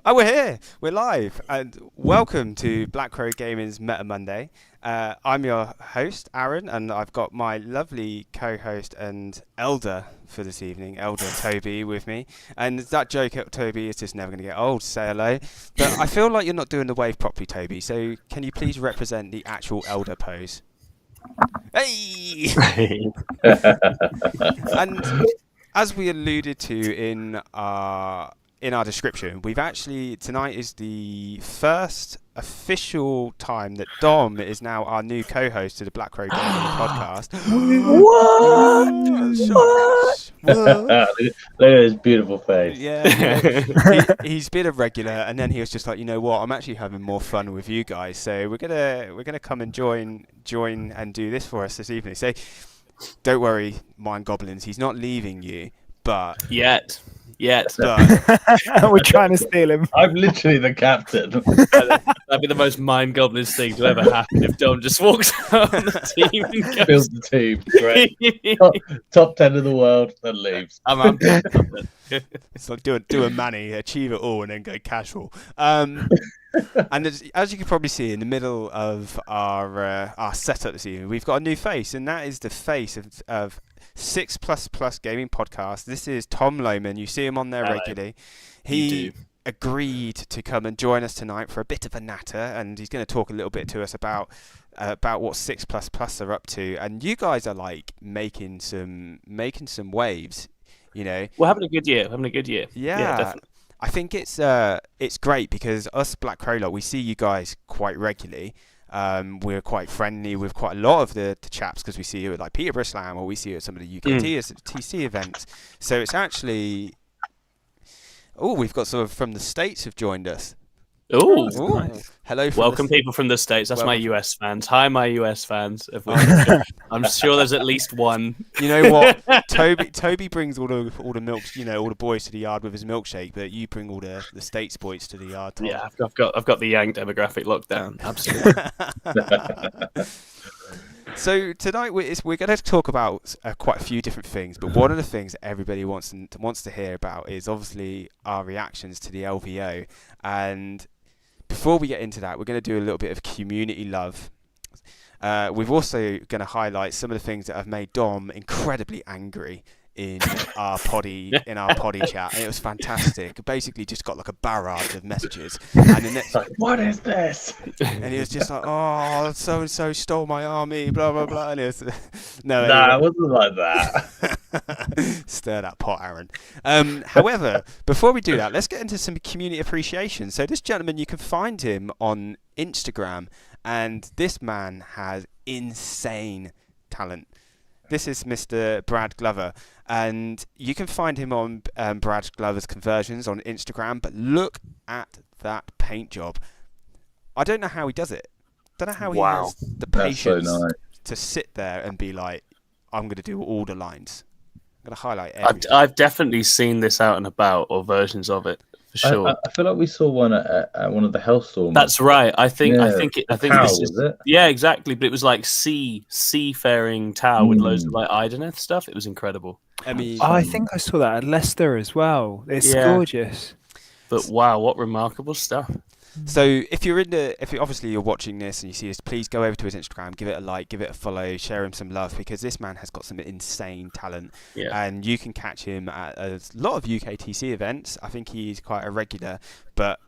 Oh, we're here. We're live. And welcome to Black Crow Gaming's Meta Monday. I'm your host, Arron, and I've got my lovely co-host and elder for this evening, Elder Toby, with me. And that joke, Toby, is just never going to get old. Say hello. But I feel like you're not doing the wave properly, Toby. So can you please represent the actual elder pose? Hey! And as we alluded to in our description, we've actually, tonight is the first official time that Dom is now our new co-host to the Black Crow Gaming podcast. What? Look at his beautiful face. Yeah, he's been a regular, and then he was just like, you know what, I'm actually having more fun with you guys, so we're gonna come and join and do this for us this evening. So don't worry, Mind Goblins, he's not leaving you, but Yet. We're trying to steal him. I'm literally the captain. That'd be the most mind goblin thing to ever happen if Dom just walks out on the team and goes, Builds the team. Great. Top 10 in the world, then leaves. I'm it's like do a Manny, achieve it all, and then go casual. And as you can probably see in the middle of our setup this evening, we've got a new face, and that is the face of 6++ Gaming Podcast. This is Tom Lohman. You see him on there regularly. He agreed to come and join us tonight for a bit of a natter, and he's going to talk a little bit to us about what 6++ are up to. And you guys are like making some waves, you know. We're having a good year. Yeah, definitely. I think it's great because us Black Crow lot, we see you guys quite regularly. We're quite friendly with quite a lot of the chaps because we see you at like Peterborough Slam, or we see you at some of the UKTC events. So it's actually, we've got sort of from the States have joined us. Ooh. Nice. Hello. Welcome people from the States. That's my US fans. Hi, my US fans. I'm sure there's at least one. You know what? Toby brings all the milk, you know, all the boys to the yard with his milkshake, but you bring all the States boys to the yard, Tom. Yeah, I've got the Yank demographic locked down. Absolutely. So tonight we're going to talk about quite a few different things, but one of the things that everybody wants to hear about is obviously our reactions to the LVO. And before we get into that, we're going to do a little bit of community love. We've also going to highlight some of the things that have made Dom incredibly angry in our poddy chat, and it was fantastic. Basically just got like a barrage of messages, and the next like, what is this? And he was just like, oh, so and so stole my army, blah blah blah. And it was It wasn't like that. Stir that pot, Arron. However, before we do that, let's get into some community appreciation. So this gentleman, you can find him on Instagram, and this man has insane talent. This is Mr. Brad Glover, and you can find him on Brad Glover's Conversions on Instagram, but look at that paint job. I don't know how he does it. Don't know how he has the patience to sit there and be like, I'm going to do all the lines. I'm going to highlight everything. I've definitely seen this out and about, or versions of it. For sure. I feel like we saw one at one of the Hellstorm. That's right. I think this is it. Yeah, exactly. But it was like seafaring tower with loads of like Ideneth stuff. It was incredible. I mean, I think I saw that at Leicester as well. It's gorgeous. But wow, what remarkable stuff. So if obviously you're watching this and you see this, please go over to his Instagram, give it a like, give it a follow, share him some love, because this man has got some insane talent. Yeah. And you can catch him at a lot of UKTC events. I think he's quite a regular, but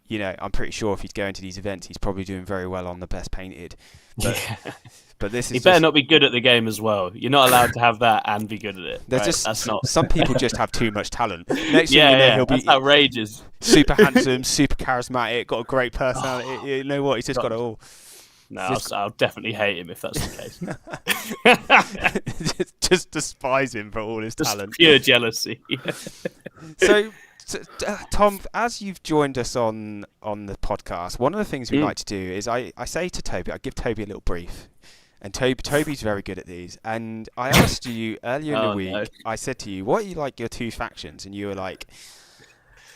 you know, I'm pretty sure if he's going to these events, he's probably doing very well on the best painted. But this is. He better not be good at the game as well. You're not allowed to have that and be good at it. That's not. Some people just have too much talent. Next thing you know, he'll be outrageous. Super handsome, super charismatic, got a great personality. You know what? He's just got it all. No, I'll definitely hate him if that's the case. just despise him for all his talent. Pure jealousy. So, Tom, as you've joined us on the podcast, one of the things we like to do is I say to Toby, I give Toby a little brief. And Toby's very good at these. And I asked you earlier in the week, I said to you, what are you like your two factions? And you were like,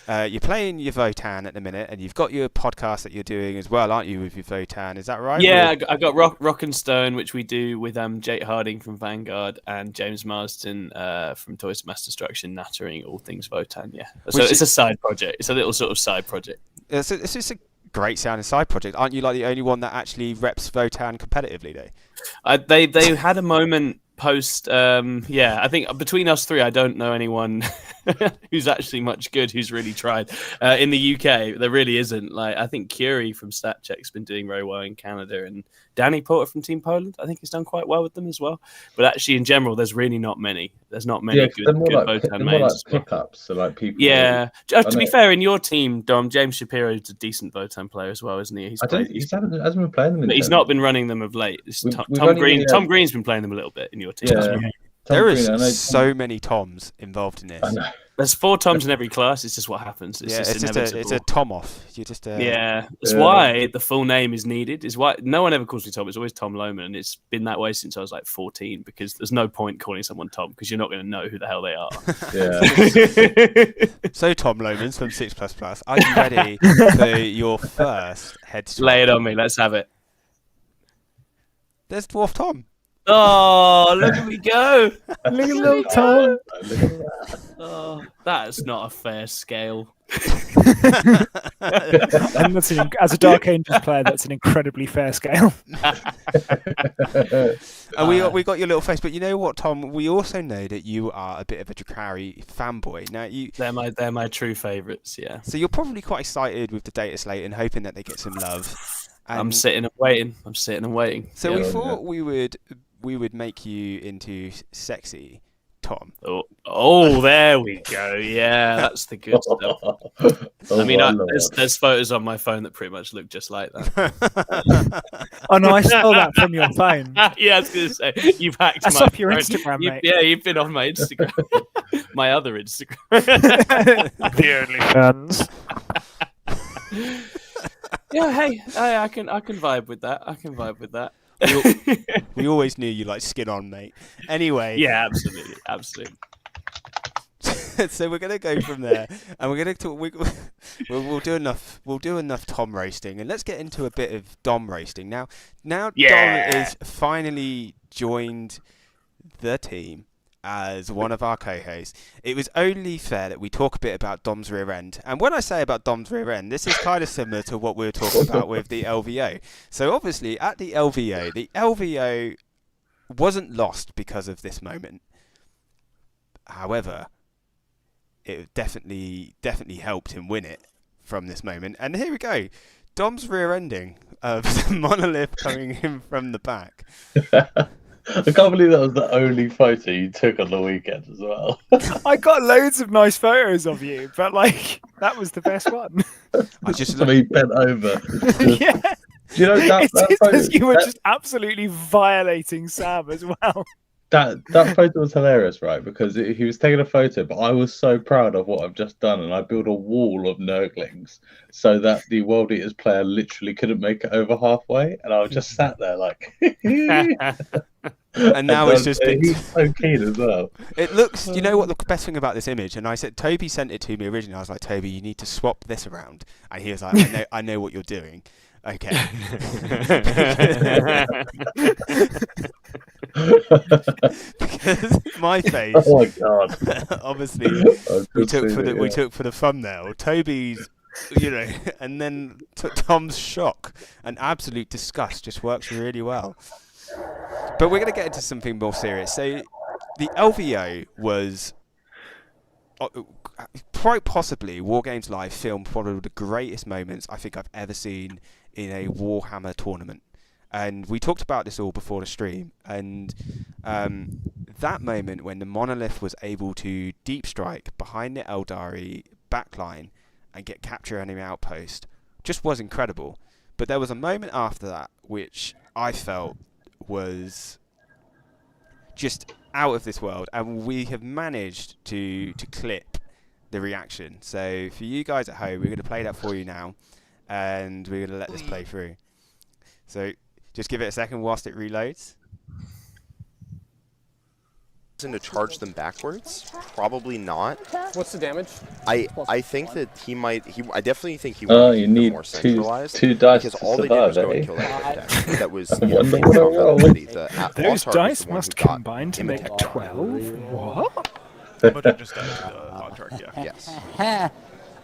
you're playing your Votan at the minute, and you've got your podcast that you're doing as well, aren't you, with your Votan? Is that right? Yeah, I got Rock and Stone, which we do with Jake Harding from Vanguard and James Marsden from Toys of Mass Destruction, nattering all things Votan. Yeah, so it's a side project. It's a little sort of side project. It's just a great sounding side project. Aren't you like the only one that actually reps Votan competitively, though? They had a moment post. I think between us three, I don't know anyone who's actually much good who's really tried. In the UK, there really isn't. Like, I think Curie from StatCheck's been doing very well in Canada, and Danny Porter from Team Poland, I think, has done quite well with them as well. But actually, in general, there's really not many. There's not many good Votan mains. Like pickups, so like people. Yeah, to be fair, in your team, Dom, James Shapiro is a decent Votan player as well, isn't he? He hasn't been playing them. But he's not been running them of late. Tom Green. Tom Green's been playing them a little bit in your team. Yeah. There is so many Toms involved in this. I know. There's 4 Toms in every class. It's just what happens. It's a Tom off. You just That's why the full name is needed. Is why no one ever calls me Tom. It's always Tom Lohman, and it's been that way since I was like 14. Because there's no point calling someone Tom because you're not going to know who the hell they are. Yeah. So Tom Lomans from 6++, are you ready for your first head swap? Lay it on me. Let's have it. There's Dwarf Tom. Oh, look at me go! Look at little Tom. Oh, that's not a fair scale. And as a Dark Angels player, that's an incredibly fair scale. And we got your little face, but you know what, Tom? We also know that you are a bit of a Drakari fanboy. Now they're my true favourites. Yeah. So you're probably quite excited with the Data Slate and hoping that they get some love. And I'm sitting and waiting. So we thought we would make you into sexy Tom. Oh, there we go. Yeah, that's the good stuff. I mean, there's photos on my phone that pretty much look just like that. Oh no, I stole that from your phone. Yeah, I was going to say, you've hacked That's off your Instagram, mate. Yeah, you've been on my Instagram. My other Instagram. The OnlyFans. Yeah, hey, I can vibe with that. We always knew you like skin on, mate. Anyway. Yeah, absolutely. So we're gonna go from there, and we're gonna talk. We'll do enough. We'll do enough Tom roasting, and let's get into a bit of Dom roasting now. Dom is finally joined the team as one of our co-hosts. It was only fair that we talk a bit about Dom's rear end. And when I say about Dom's rear end, this is kind of similar to what we were talking about with the LVO. So obviously at the LVO wasn't lost because of this moment. However, it definitely helped him win it from this moment. And here we go. Dom's rear ending of the monolith coming in from the back. I can't believe that was the only photo you took on the weekend as well. I got loads of nice photos of you, but like that was the best one. I just me bent over. Yeah. Do you know that photo? You were just absolutely violating Sam as well. That photo was hilarious, right? Because he was taking a photo, but I was so proud of what I've just done, and I built a wall of Nurglings so that the World Eaters player literally couldn't make it over halfway, and I was just sat there like. And now it's just been... He's so keen as well. It looks... You know what the best thing about this image? And I said, Toby sent it to me originally. I was like, Toby, you need to swap this around. And he was like, I know what you're doing. Okay. Because my face... Oh my god. Obviously, we took for the thumbnail. Toby's... and then Tom's shock and absolute disgust just works really well. But we're going to get into something more serious. So the LVO was quite possibly War Games Live filmed one of the greatest moments I think I've ever seen in a Warhammer tournament. And we talked about this all before the stream. And that moment when the Monolith was able to deep strike behind the Eldari backline and get capture enemy outpost just was incredible. But there was a moment after that which I felt was just out of this world, and we have managed to clip the reaction. So for you guys at home, we're going to play that for you now, and we're going to let this play through. So just give it a second whilst it reloads. to charge them backwards? Probably not. What's the damage? I think that he might. I definitely think he Oh, would you keep them need more centralized. two dice because to all they did was survive, go eh? and kill that deck. That was I wonder what I roll. Those dice must combine to make 12? What? But it just died to the contract, yeah. Yes.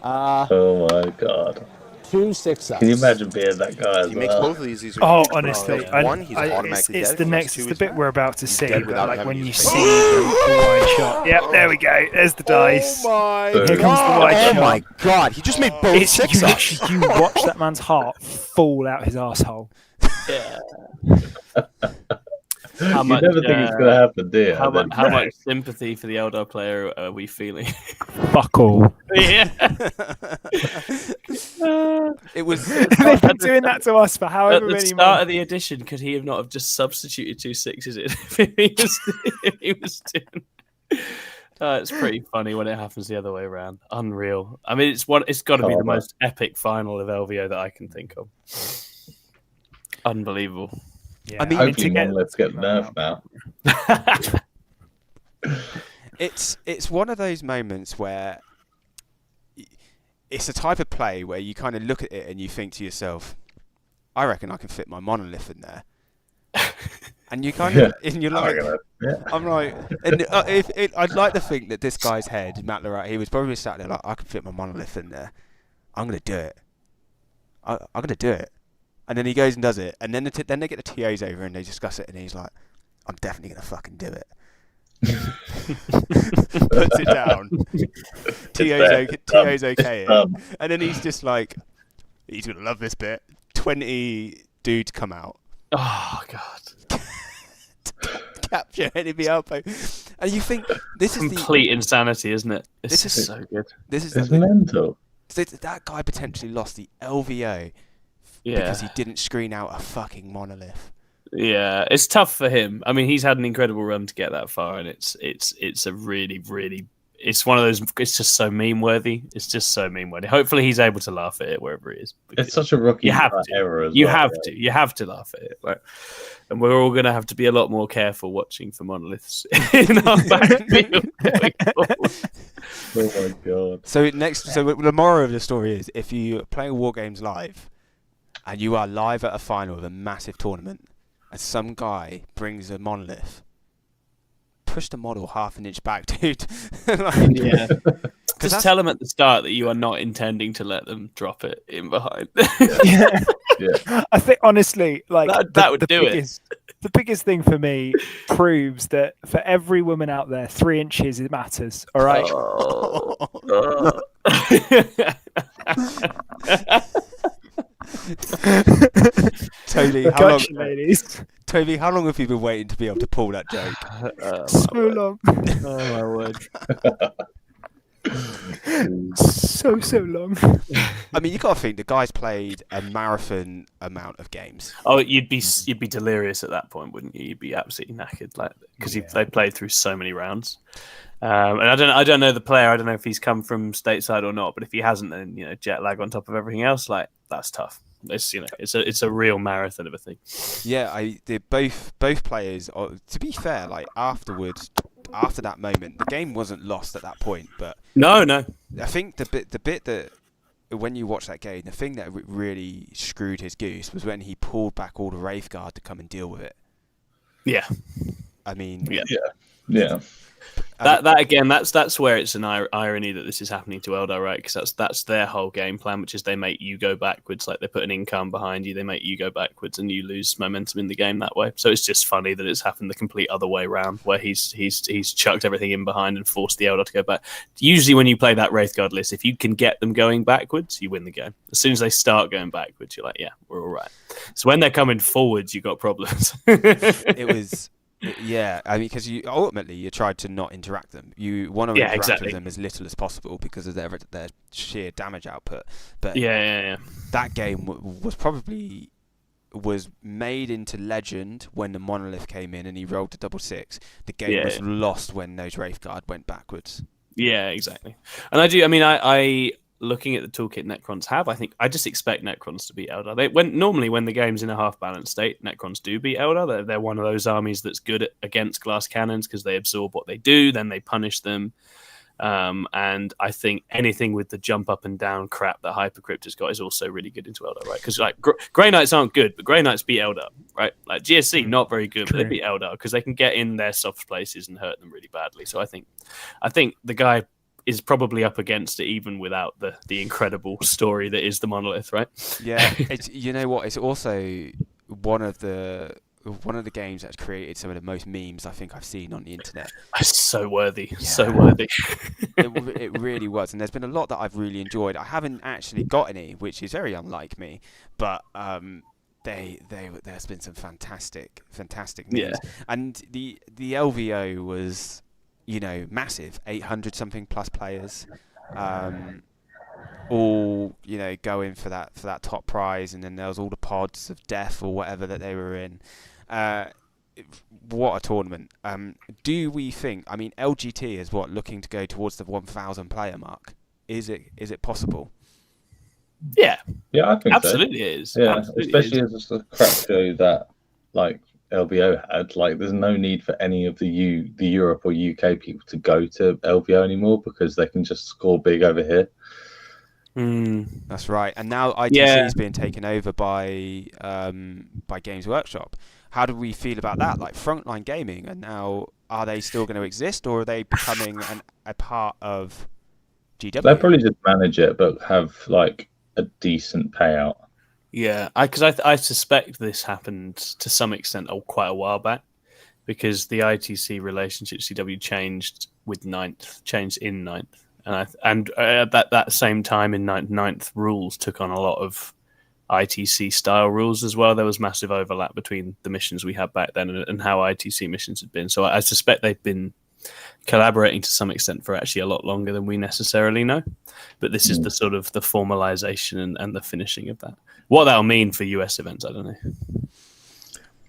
Oh my god. 2 6-ups. Can you imagine being that guy as He makes well? both of these. Oh, honestly, One, he's automatically it's dead. the He next. has two, It's the he's bit dead. we're about to see. dead But without like having when to you use see face. the wide shot. Yep, there we go. There's the dice. my Here comes the wide Oh shot. my god! He just made both It's, six you, ups. literally- you watch that man's heart fall out his asshole. Yeah. You How much, never think it's going to happen, do you? how, And then- how much sympathy for the Eldar player are we feeling? Fuck all. Yeah. It was. They've been doing that to us for At however the many start months. of the edition, could he have not have just substituted 2 6s in if he was doing? It's pretty funny when it happens the other way around. Unreal. I mean, it's got to be the Karma. most epic final of LVO that I can think of. Unbelievable. Yeah, I mean, Hopefully monoliths get nerfed now. It's one of those moments where it's a type of play where you kind of look at it and you think to yourself, I reckon I can fit my monolith in there. And you kind of, and you're like, I'm like, and I'd like to think that this guy's head, Matt Lorette, he was probably sat there like, I can fit my monolith in there. I'm gonna do it. I'm gonna do it. And then he goes and does it, and then then they get the TOs over and they discuss it, and he's like, I'm definitely gonna fucking do it. Puts it down. TO's okay. And then he's just like, he's gonna love this bit. 20 dudes come out. Oh god. Capture enemy elbow, and you think this is Complete insanity, isn't it? It's This just is- so good. this is It's mental. that guy potentially lost the LVO Yeah. because he didn't screen out a fucking monolith. Yeah, it's tough for him. I mean, he's had an incredible run to get that far, and it's a really, really, it's one of those. It's just so meme worthy. It's just so meme worthy. Hopefully, he's able to laugh at it wherever he is. It's such a rookie You have to. error as You well. have to laugh at it. Right? And we're all going to have to be a lot more careful watching for monoliths in our backfield. Oh my god. So the moral of the story is, if you play War Games live, and you are live at a final of a massive tournament, and some guy brings a monolith, push the model half an inch back, dude. Yeah. Because Just tell them at the start that you are not intending to let them drop it in behind. Yeah. Yeah. I think honestly, like That would do biggest, the biggest thing for me proves that for every woman out there, 3 inches it matters. All right. Toby, Gotcha, ladies. Toby, how long have you been waiting to be able to pull that joke? So long. Oh my word. So long. I mean, you got to think the guy's played a marathon amount of games. Oh, you'd be delirious at that point, wouldn't you? You'd be absolutely knackered, like because they played through so many rounds. And I don't know the player. I don't know if he's come from stateside or not. But if he hasn't, then jet lag on top of everything else, like that's tough. It's a real marathon of a thing. Yeah, both players. To be fair, like afterwards, after that moment, the game wasn't lost at that point. But No. I think the bit that when you watch that game, the thing that really screwed his goose was when he pulled back all the Wraithguard to come and deal with it. Yeah. I mean, Yeah. That again, that's where it's an irony that this is happening to Eldar, right? Because that's their whole game plan, which is they make you go backwards. Like they put an income behind you, they make you go backwards, and you lose momentum in the game that way. So it's just funny that it's happened the complete other way around, where he's chucked everything in behind and forced the Eldar to go back. Usually, when you play that Wraithguard list, if you can get them going backwards, you win the game. As soon as they start going backwards, you're like, yeah, we're all right. So when they're coming forwards, you got problems. it was. Yeah, I mean, because you tried to not interact them. You want to interact with them as little as possible because of their sheer damage output. But yeah. That game was made into legend when the monolith came in and he rolled the 666. The game was lost when those Wraithguard went backwards. Yeah, exactly. And I looking at the toolkit Necrons have, I just expect Necrons to beat Eldar. Normally when the game's in a half balanced state, Necrons do beat Eldar. They're one of those armies that's good against glass cannons because they absorb what they do, then they punish them. And I think anything with the jump up and down crap that Hypercrypt has got is also really good into Eldar, right? Because like Grey Knights aren't good, but Grey Knights beat Eldar, right? Like GSC not very good, but they beat Eldar because they can get in their soft places and hurt them really badly. So I think the guy is probably up against it even without the incredible story that is the monolith, right? Yeah, it's, you know what? It's also one of the games that's created some of the most memes I think I've seen on the internet. It's so worthy, so worthy. It really was, and there's been a lot that I've really enjoyed. I haven't actually got any, which is very unlike me, but there's been some fantastic memes. And the LVO was, you know, massive, 800 something plus players, all, you know, going for that top prize, and then there was all the pods of death or whatever that they were in. What a tournament. Do we think, I mean, LGT is looking to go towards the 1,000 player mark? Is it possible? Yeah, I think absolutely so. It is. Yeah, absolutely especially is. as a crap show that like LVO had. Like, there's no need for any of the Europe or UK people to go to LVO anymore because they can just score big over here. That's right. And now ITC is being taken over by Games Workshop. How do we feel about that? Like, Frontline Gaming, and now are they still going to exist, or are they becoming a part of GW? They'll probably just manage it, but have like a decent payout. Yeah, because I suspect this happened to some extent quite a while back, because the ITC relationship CW changed in ninth, and at that same time in ninth rules took on a lot of ITC style rules as well. There was massive overlap between the missions we had back then and how ITC missions had been. So I suspect they've been collaborating to some extent for actually a lot longer than we necessarily know. But this is the sort of the formalization and the finishing of that. What that'll mean for US events, I don't know.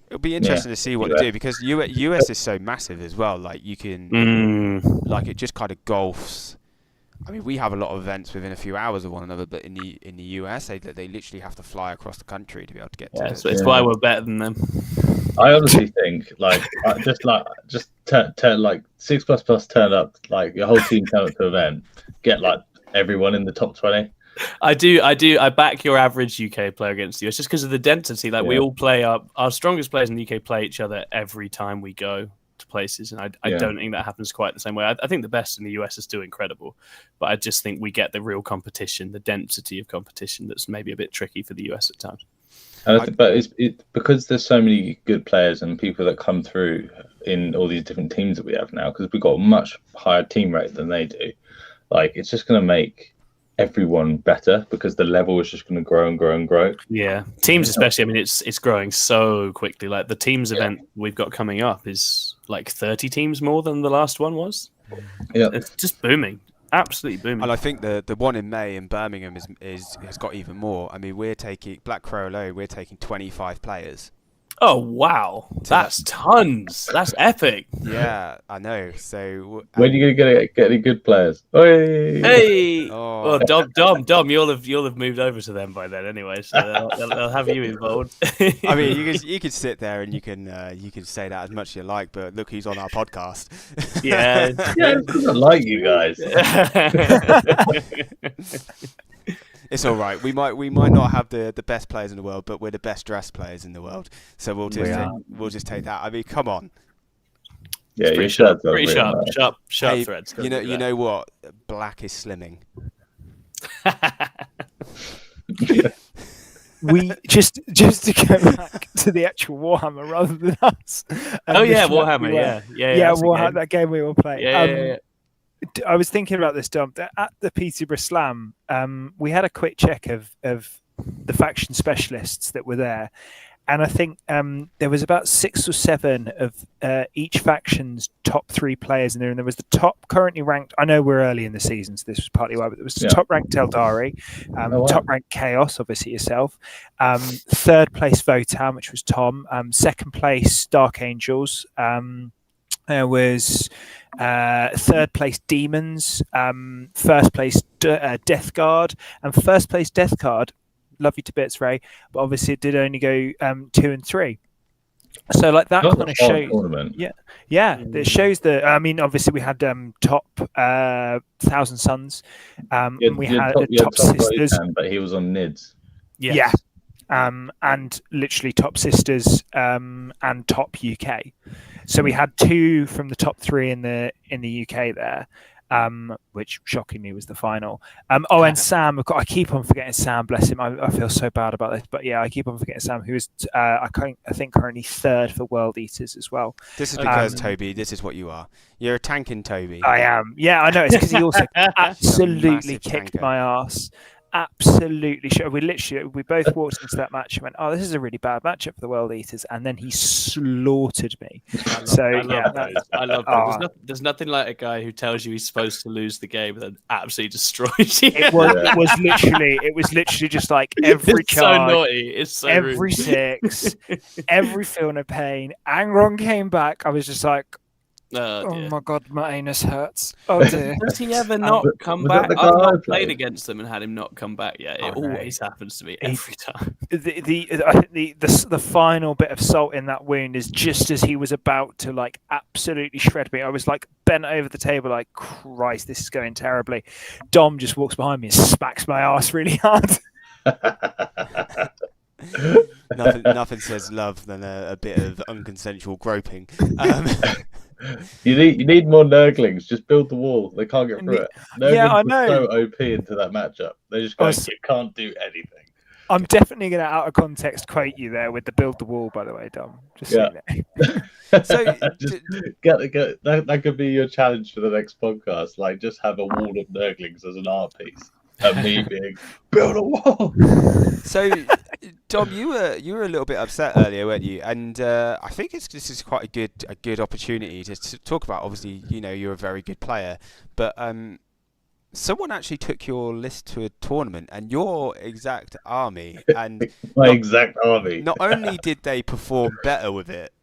It'll be interesting to see what they do, because US is so massive as well. Like, you can, like, it just kind of golfs. I mean, we have a lot of events within a few hours of one another, but in the US, they literally have to fly across the country to be able to get to it. So it's why we're better than them. I honestly think, like, just turn like 6++ turn up, like your whole team turn up to an event, get like everyone in the top 20. I back your average UK player against the US just because of the density. Like, we all play our strongest players in the UK play each other every time we go to places, and I don't think that happens quite the same way. I think the best in the US are still incredible, but I just think we get the real competition, the density of competition that's maybe a bit tricky for the US at times. But it's because there's so many good players and people that come through in all these different teams that we have now, because we've got a much higher team rate than they do. Like, it's just going to make everyone better because the level is just going to grow and grow and grow. Yeah, teams especially. I mean, it's growing so quickly. Like, the teams event we've got coming up is like 30 teams more than the last one was. Yeah, it's just booming. Absolutely booming. And I think the one in May in Birmingham has got even more. I mean, we're taking Black Crow alone. We're taking 25 players. Oh wow, that's tons. That's epic. Yeah, I know. So when are you gonna get any good players? Hey, well, Dom, you'll have moved over to them by then anyway, so they'll have you involved. I mean, you can sit there and you can say that as much as you like, but look who's on our podcast. Yeah, I like you guys. It's all right. We might not have the best players in the world, but we're the best dressed players in the world. So we'll just take that. I mean, come on. Yeah, pretty sharp threads. You know what? Black is slimming. We just to go back to the actual Warhammer rather than us. Warhammer. Yeah, Warhammer. That game we all play. Yeah. I was thinking about this, Dom. At the Peterborough Slam, we had a quick check of the faction specialists that were there, and I think there was about 6 or 7 of each faction's top 3 players in there, and there was the top currently ranked. I know we're early in the season, so this was partly why, but there was the top ranked Eldari, top ranked Chaos, obviously yourself, 3rd place Votan, which was Tom, 2nd place Dark Angels. There was third place Demons, first place Death Guard, and first place Death Guard. Love you to bits, Ray, but obviously it did only go 2 and 3. So like that kind of shows. Tournament. Yeah, it shows that. I mean, obviously we had top Thousand Suns, and we had top Sisters, but he was on NIDS. Yeah. And literally top Sisters and top UK. So we had 2 from the top 3 in the UK there, which shockingly was the final. And Sam, I keep on forgetting Sam. Bless him. I feel so bad about this, but yeah, I keep on forgetting Sam, who is I think currently 3rd for World Eaters as well. This is because Toby. This is what you are. You're a tanking Toby. I am. Yeah, I know. It's because he also absolutely kicked my ass. Absolutely sure. We both walked into that match and went, "Oh, this is a really bad matchup for the World Eaters," and then he slaughted me. I love that. There's nothing like a guy who tells you he's supposed to lose the game and then absolutely destroys you. It was literally just like every it's charge, so naughty. It's so every rude. 6, every feel no pain. Arron came back. I was just like, Oh my god, my anus hurts. Oh dear. Does he ever not come back? I've not played against them and had him not come back yet. It always happens to me every time. I think the final bit of salt in that wound is just as he was about to like absolutely shred me. I was like bent over the table, like, Christ, this is going terribly. Dom just walks behind me and smacks my ass really hard. Nothing says love than a bit of unconsensual groping. You need more Nurglings. Just build the wall. They can't get through it. Nurglings I know. so OP into that matchup. They just go, you can't do anything. I'm definitely going to out of context quote you there with the build the wall, by the way, Dom. Just saying that. So that could be your challenge for the next podcast. Like, just have a wall of Nurglings as an art piece. And me being, build a wall. So, Dom, you were a little bit upset earlier, weren't you? And I think this is quite a good opportunity to talk about. Obviously, you're a very good player, but someone actually took your list to a tournament, and your exact army, and exact army. Not only did they perform better with it,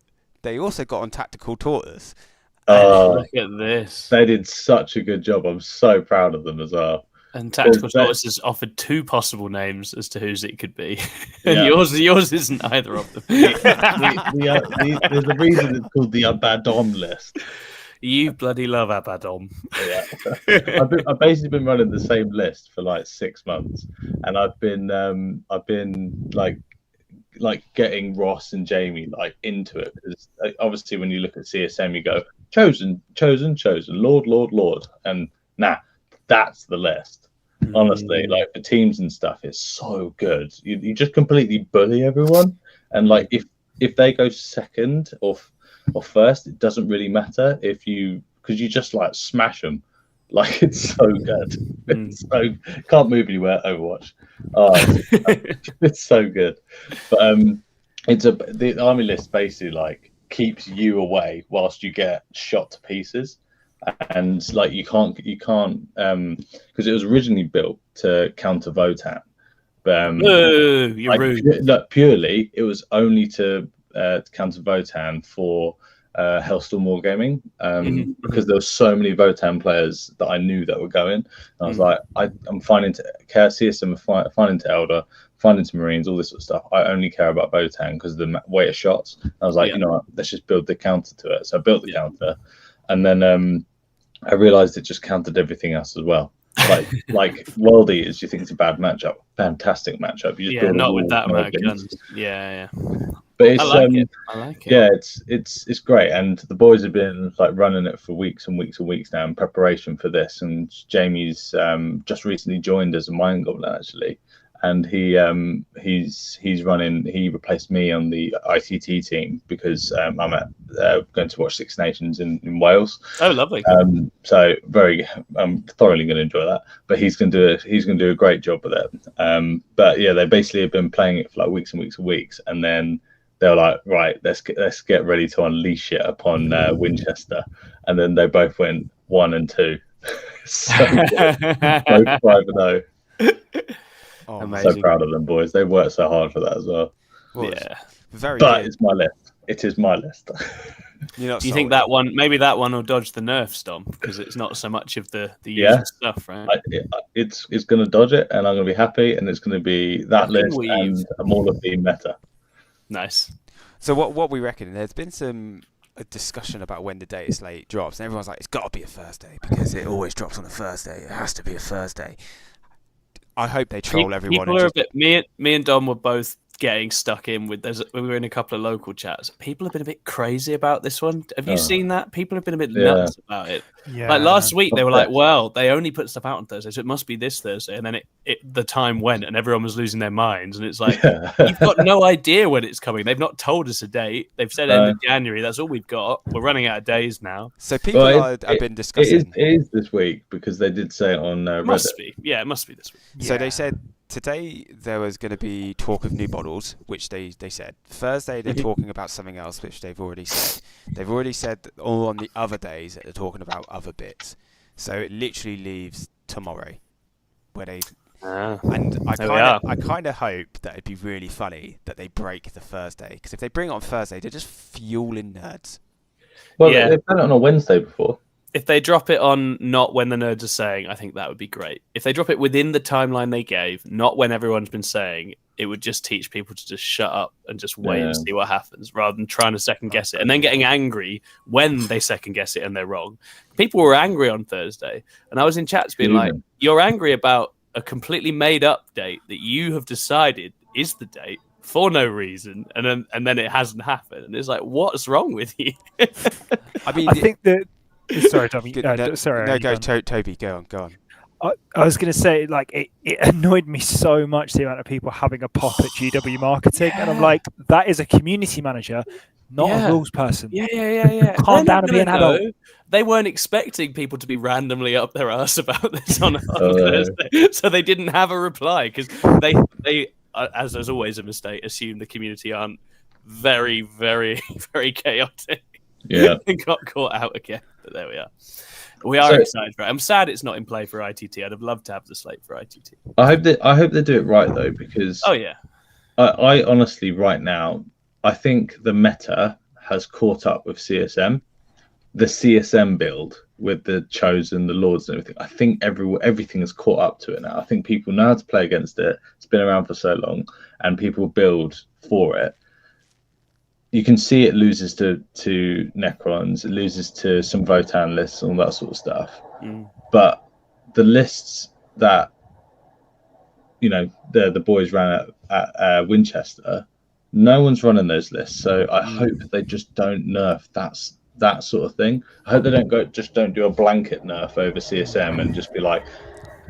they also got on Tactical Tortoise. Look at this. They did such a good job. I'm so proud of them as well. And Tactical Tortoise has offered 2 possible names as to whose it could be. And yours isn't either of them. There's a reason it's called the Abaddon list. You bloody love Abaddon. Yeah. I've basically been running the same list for like 6 months, and I've been like getting Ross and Jamie like into it, because obviously when you look at CSM you go chosen, Lord, and that's the list. Honestly, like for teams and stuff, it's so good. You just completely bully everyone, and like if they go second or first, it doesn't really matter because you just like smash them. Like, it's so good. It's so can't move anywhere. Overwatch. It's so good. But the army list basically like keeps you away whilst you get shot to pieces. And like you can't because it was originally built to counter Votan, but you're rude. Purely it was only to counter Votan for Hellstorm Wargaming, because there were so many Votan players that I knew that were going. And I was like, I'm fine into CSM, fine into Elder, fine into Marines, all this sort of stuff. I only care about Votan because of the weight of shots. I was like, you know what, let's just build the counter to it. So I built the counter, and then I realized it just countered everything else as well. Like World Eaters, you think it's a bad matchup? Fantastic matchup. You just not with that amount of guns. Yeah. But it's, I like it. Yeah, it's great, and the boys have been like running it for weeks and weeks and weeks now in preparation for this. And Jamie's just recently joined as a Mind Goblin actually, and he's running. He replaced me on the ITT team because I'm going to watch Six Nations in Wales. Oh, lovely! So I'm thoroughly going to enjoy that. But he's going to do a great job with it. But yeah, they basically have been playing it for like weeks and weeks and weeks, and then they were like, right, let's get ready to unleash it upon Winchester, and then they both went 1 and 2. So both 5-0. Oh, I'm so proud of them, boys. They worked so hard for that as well. Yeah, very. But good. it's my list. It is my list. You're not Do you think salty. that one, maybe that one will dodge the nerf stomp because it's not so much of the usual stuff, right? It's going to dodge it, and I'm going to be happy, and it's going to be that Fucking list weave. and a Mauler theme meta. Nice. So what we reckon? There's been a discussion about when the Data Slate drops, and everyone's like, it's got to be a Thursday because it always drops on a Thursday. It has to be a Thursday. I hope they troll everyone. People are a bit. Me and Dom were both getting stuck in with. We were in a couple of local chats. People have been a bit crazy about this one. Have you seen that? People have been a bit nuts about it. Yeah. Like last week, they were like, "Well, they only put stuff out on Thursday, so it must be this Thursday." And then the time went, and everyone was losing their minds. And it's like, you've got no idea when it's coming. They've not told us a date. They've said end of January. That's all we've got. We're running out of days now. So people have been discussing. It is this week because they did say it on Reddit. Must be. Yeah, it must be this week. So they said today there was going to be talk of new models, which they said. Thursday they're talking about something else, which they've already said. They've already said that all on the other days that they're talking about other bits. So it literally leaves tomorrow, where they. And I kind of hope that it'd be really funny that they break the Thursday, because if they bring it on Thursday, they're just fueling nerds. Well, they've done it on a Wednesday before. If they drop it on not when the nerds are saying, I think that would be great. If they drop it within the timeline they gave, not when everyone's been saying, it would just teach people to just shut up and just wait and see what happens, rather than trying to second guess it and then getting angry when they second guess it and they're wrong. People were angry on Thursday, and I was in chats being like, "You're angry about a completely made up date that you have decided is the date for no reason, and then it hasn't happened." And it's like, what's wrong with you? I mean, I think that. Sorry, Tommy. Sorry. No, go, Toby. Go on. I was going to say, like, it annoyed me so much the amount of people having a pop at GW marketing, and I'm like, that is a community manager, not a rules person. Yeah. Calm down and be an adult. They weren't expecting people to be randomly up their ass about this on Thursday, so they didn't have a reply because they, as there's always a mistake, assume the community aren't very, very, very chaotic. Yeah, and got caught out again. But there we are. We are excited for it. I'm sad it's not in play for ITT. I'd have loved to have the slate for ITT. I hope they do it right though, because I honestly right now I think the meta has caught up with CSM. The CSM build with the Chosen, the Lords, and everything. I think everything has caught up to it now. I think people know how to play against it. It's been around for so long, and people build for it. You can see it loses to Necrons, it loses to some Votan lists, all that sort of stuff. But the lists that the boys ran at Winchester, no one's running those lists. So I hope they just don't nerf that sort of thing. I hope they don't do a blanket nerf over CSM and just be like,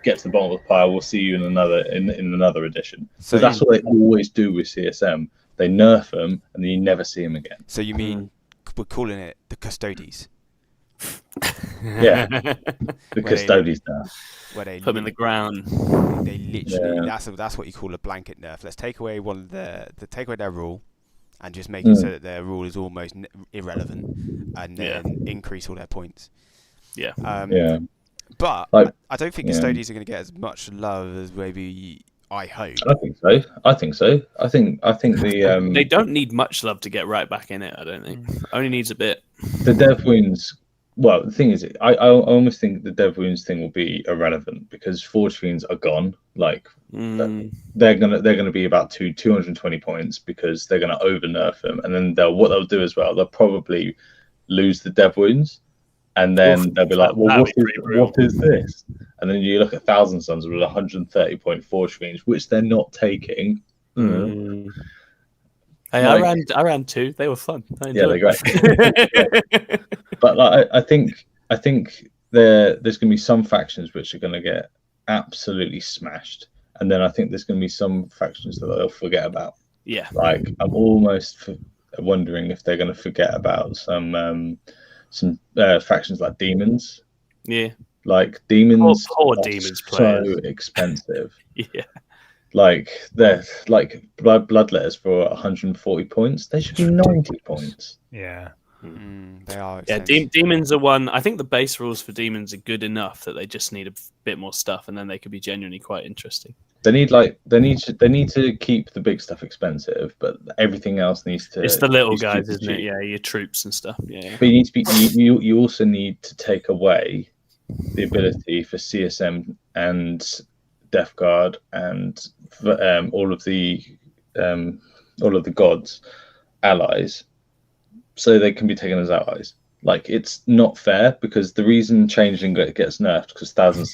get to the bottom of the pile. We'll see you in another edition. So that's what they always do with CSM. They nerf them, and then you never see them again. So you mean we're calling it the Custodes? Yeah, the Custodes now. Where they put them in the ground. They literally that's what you call a blanket nerf. Let's take away take away their rule, and just make it so that their rule is almost irrelevant, and then increase all their points. Yeah. But I don't think Custodes are going to get as much love as maybe. I hope. I think so. I think the they don't need much love to get right back in it. I don't think. Only needs a bit. The dev wounds. Well, the thing is, I almost think the dev wounds thing will be irrelevant because Forge Fiends are gone. Like they're gonna be about 220 points because they're gonna over nerf them, and then what they'll do as well, they'll probably lose the dev wounds. And then they'll be like, well, what is this? And then you look at Thousand Suns with 130 point Forge Fiends, which they're not taking. Hey, I ran two. They were fun. They're great. But I think there's going to be some factions which are going to get absolutely smashed, and then I think there's going to be some factions that they'll forget about. Yeah. Like I'm almost wondering if they're going to forget about some factions like demons. Yeah, like demons. Poor demons players. So expensive. Yeah, like they're like bloodletters for 140 points. They should be 90 points. Yeah, they are. Yeah, demons are one. I think the base rules for demons are good enough that they just need a bit more stuff, and then they could be genuinely quite interesting. They need to keep the big stuff expensive, but everything else needs to. It's the little needs to guys, keep isn't it? Yeah, your troops and stuff. Yeah. But you need to be. You also need to take away the ability for CSM and Death Guard and all of the gods allies, so they can be taken as allies. Like, it's not fair, because the reason Changeling gets nerfed because Thousands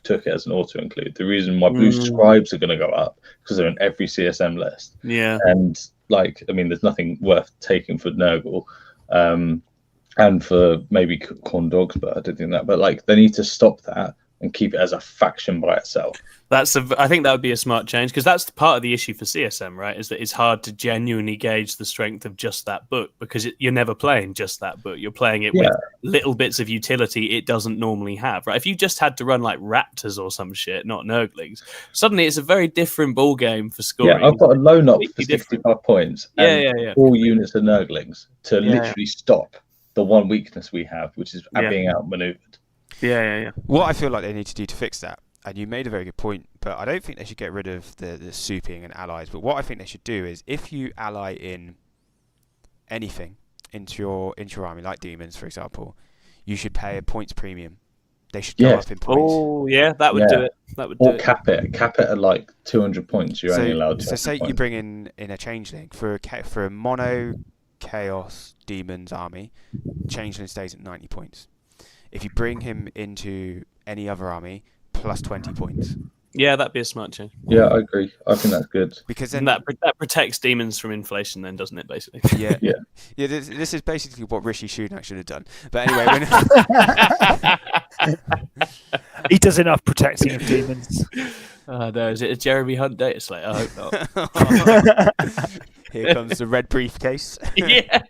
took it as an auto include. The reason my blue scribes are going to go up because they're in every CSM list. Yeah. And like, I mean, there's nothing worth taking for Nurgle, and for maybe Corn Dogs, but I don't think that. But like, they need to stop that and keep it as a faction by itself. I think that would be a smart change, because that's part of the issue for CSM, right? Is that it's hard to genuinely gauge the strength of just that book, because you're never playing just that book. You're playing it with little bits of utility it doesn't normally have, right? If you just had to run like Raptors or some shit, not Nurglings, suddenly it's a very different ball game for scoring. Yeah, I've got a loan up for 65 points and yeah. 4 units of Nurglings to literally stop the one weakness we have, which is being outmaneuvered. Yeah. What I feel like they need to do to fix that, and you made a very good point, but I don't think they should get rid of the souping and allies. But what I think they should do is, if you ally in anything into your army, like demons, for example, you should pay a points premium. They should go up in points. Oh, yeah, that would do it. That would do it. Cap it at like 200 points. You're only allowed 200 So say points. you bring in a changeling for a mono chaos demons army, changeling stays at 90 points. If you bring him into any other army, plus 20 points. Yeah, that'd be a smart change. Yeah, I agree. I think that's good. Because then that protects demons from inflation, then, doesn't it? Basically. Yeah. This is basically what Rishi Sunak should have done. But anyway, he does enough protecting of demons. No, is it a Jeremy Hunt Data Slate? I hope not. Here comes the red briefcase. Yeah,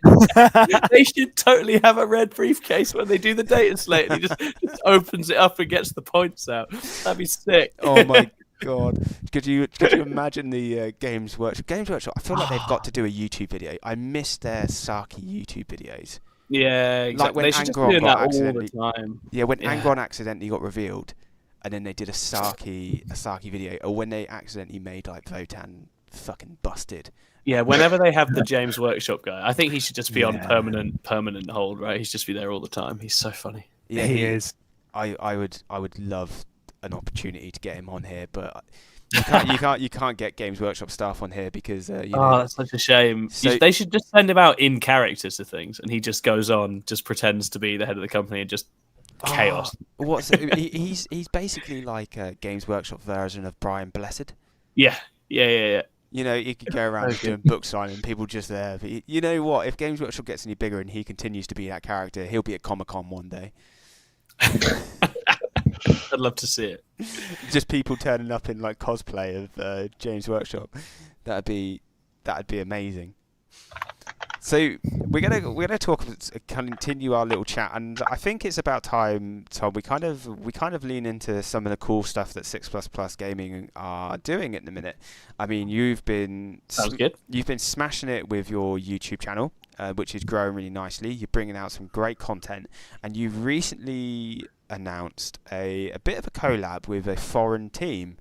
they should totally have a red briefcase when they do the Data Slate, and he just opens it up and gets the points out. That'd be sick. Oh my god! Could you imagine the Games Workshop? Games Workshop. I feel like they've got to do a YouTube video. I miss their Saki YouTube videos. Yeah, exactly. Like when they should just Angron do got that accidentally. all the time. Yeah, when Angron accidentally got revealed, and then they did a Saki video, or when they accidentally made like Votan fucking busted. Yeah, whenever they have the James Workshop guy, I think he should just be on permanent hold, right? He should just be there all the time. He's so funny. Yeah, he is. I would love an opportunity to get him on here, but you can't get Games Workshop staff on here because that's such a shame. So, they should just send him out in characters to things, and he just goes on, just pretends to be the head of the company, and just chaos. He's basically like a Games Workshop version of Brian Blessed. Yeah. You know, he could go around doing book signing, people just there. But you know what? If Games Workshop gets any bigger and he continues to be that character, he'll be at Comic-Con one day. I'd love to see it. Just people turning up in like cosplay of Games Workshop. That'd be amazing. So we're gonna continue our little chat, and I think it's about time, Tom. We kind of lean into some of the cool stuff that 6plusplusGaming are doing at the minute. I mean, you've been smashing it with your YouTube channel, which is growing really nicely. You're bringing out some great content, and you've recently announced a bit of a collab with a foreign team.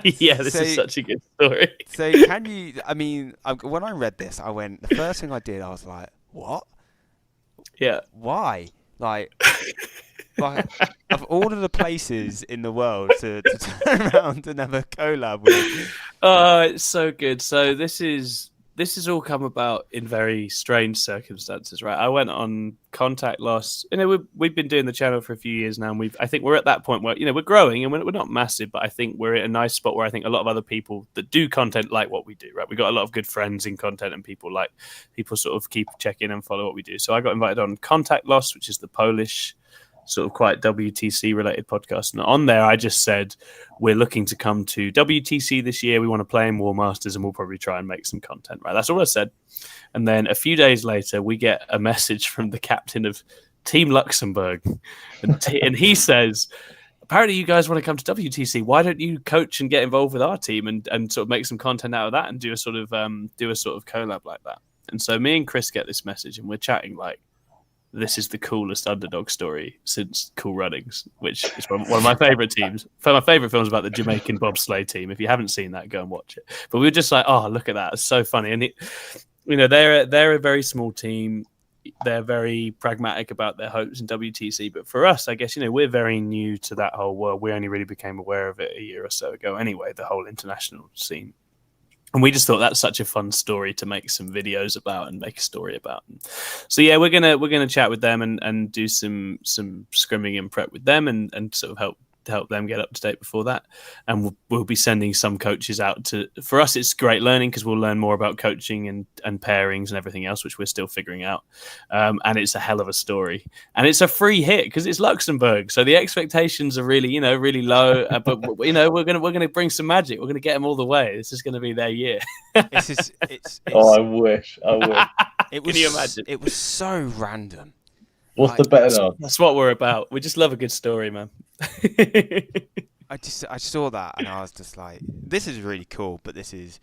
Yeah, this is such a good story. So can you, I mean, when I read this, I went, the first thing I did, I was like, what? Yeah. Why? Like of all of the places in the world to turn around and have a collab with. Oh, it's so good. So this has all come about in very strange circumstances, right? I went on Contact Loss. You know, we've been doing the channel for a few years now, and I think we're at that point where, you know, we're growing and we're not massive, but I think we're at a nice spot where I think a lot of other people that do content like what we do, right? We've got a lot of good friends in content, and people sort of keep checking and follow what we do. So I got invited on Contact Loss, which is the Polish sort of quite WTC related podcast. And on there, I just said, we're looking to come to WTC this year. We want to play in War Masters, and we'll probably try and make some content, right? That's all I said. And then a few days later, we get a message from the captain of Team Luxembourg. And he says, apparently you guys want to come to WTC. Why don't you coach and get involved with our team and sort of make some content out of that and do a sort of collab like that? And so me and Chris get this message, and we're chatting like, this is the coolest underdog story since Cool Runnings, which is one of my favorite teams. My favorite films about the Jamaican bobsleigh team. If you haven't seen that, go and watch it. But we were just like, oh, look at that, it's so funny. And they're a very small team. They're very pragmatic about their hopes in WTC. But for us, I guess, we're very new to that whole world. We only really became aware of it a year or so ago anyway, the whole international scene. And we just thought that's such a fun story to make some videos about and make a story about. So yeah, we're gonna chat with them and do some scrimming and prep with them and sort of help them get up to date before that. And we'll be sending some coaches out for us. It's great learning because we'll learn more about coaching and pairings and everything else, which we're still figuring out. And it's a hell of a story, and it's a free hit because it's Luxembourg, so the expectations are really really low. But we're gonna bring some magic. We're gonna get them all the way. This is gonna be their year. Oh, I wish. Can you imagine? It was so random. What's the better odds? That's what we're about. We just love a good story, man. I saw that and I was just like, this is really cool, but this is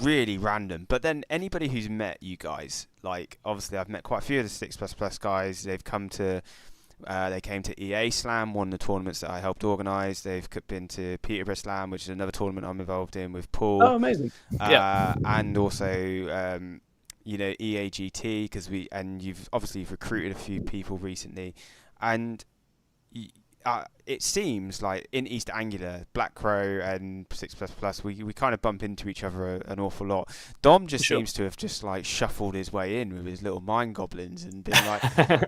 really random. But then anybody who's met you guys, like obviously I've met quite a few of the 6++ guys. They've come to they came to EA Slam, one of the tournaments that I helped organise. They've been to Peterborough Slam, which is another tournament I'm involved in with Paul. Oh, amazing! And also EAGT, because you've obviously recruited a few people recently, and it seems like in East Anglia, Black Crow and 6++, we kind of bump into each other an awful lot. Dom just seems to have just like shuffled his way in with his little mind goblins and been like,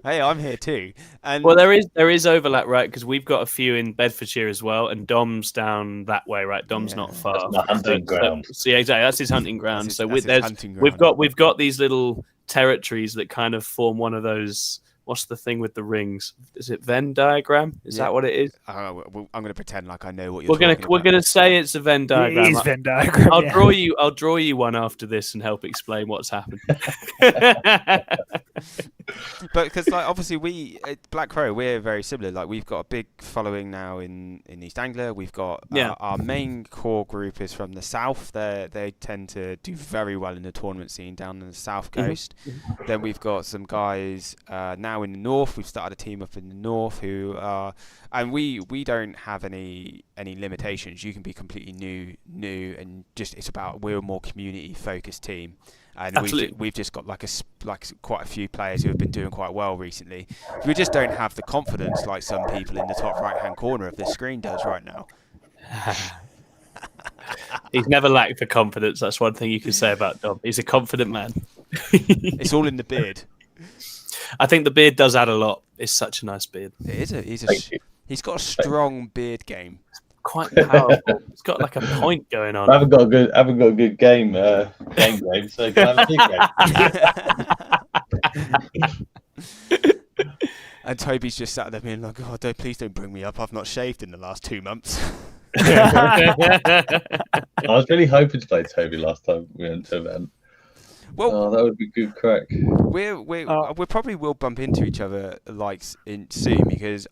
"Hey, I'm here too." And well, there is overlap, right? Because we've got a few in Bedfordshire as well, and Dom's down that way, right? Dom's not far. That's my hunting ground. So yeah, exactly. That's his hunting ground. Hunting ground. We've got these little territories that kind of form one of those. What's the thing with the rings? Is it Venn diagram? Is that what it is? I'm going to pretend like I know what you're talking about. We're gonna say it's a Venn diagram. It is Venn diagram. I'll draw you one after this and help explain what's happened. But because like obviously we Black Crow, we're very similar. Like we've got a big following now in East Anglia. We've got our main core group is from the south. They tend to do very well in the tournament scene down in the south coast. Mm-hmm. Then we've got some guys now in the north. We've started a team up in the north who are, and we don't have any limitations. You can be completely new, and just we're a more community focused team. And we've just got like quite a few players who have been doing quite well recently. We just don't have the confidence like some people in the top right hand corner of this screen does right now. He's never lacked for confidence. That's one thing you can say about Dom. He's a confident man. It's all in the beard. I think the beard does add a lot. It's such a nice beard. It is. He's got a strong beard game. Quite powerful. It's got like a point going on. I haven't got a good game game, so I can have a big game. And Toby's just sat there being like, "Oh, please don't bring me up. I've not shaved in the last 2 months." I was really hoping to play Toby last time we went to an event. Well, that would be good crack. We probably will bump into each other soon because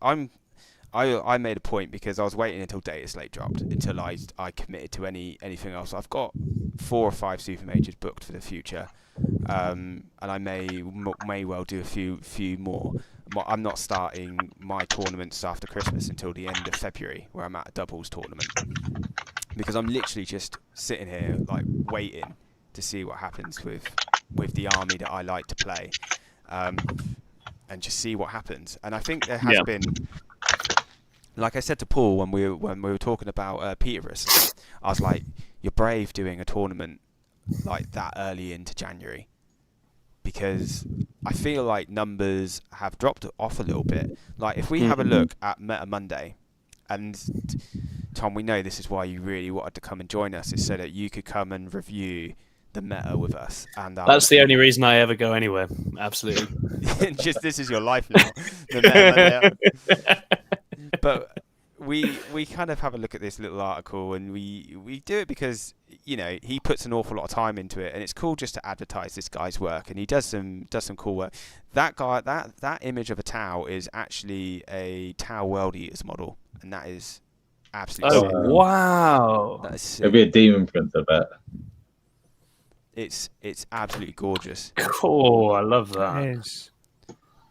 I made a point because I was waiting until Data Slate dropped until I committed to anything else. I've got 4 or 5 super majors booked for the future, and I may well do a few more. I'm not starting my tournaments after Christmas until the end of February, where I'm at a doubles tournament, because I'm literally just sitting here like waiting to see what happens with the army that I like to play, and just see what happens. And I think there has been. Like I said to Paul when we were talking about Peterborough, I was like, "You're brave doing a tournament like that early into January," because I feel like numbers have dropped off a little bit. Like if we have a look at Meta Monday, and Tom, we know this is why you really wanted to come and join us, is so that you could come and review the meta with us. And that's the only reason I ever go anywhere. Absolutely. Just this is your life now. The Meta Monday. But we kind of have a look at this little article, and we do it because he puts an awful lot of time into it, and it's cool just to advertise this guy's work, and he does some cool work. That guy, that image of a Tau is actually a Tau World Eaters model, and that is absolutely sick. Wow! That is sick. It'll be a demon print, I bet. It's absolutely gorgeous. Cool, I love that.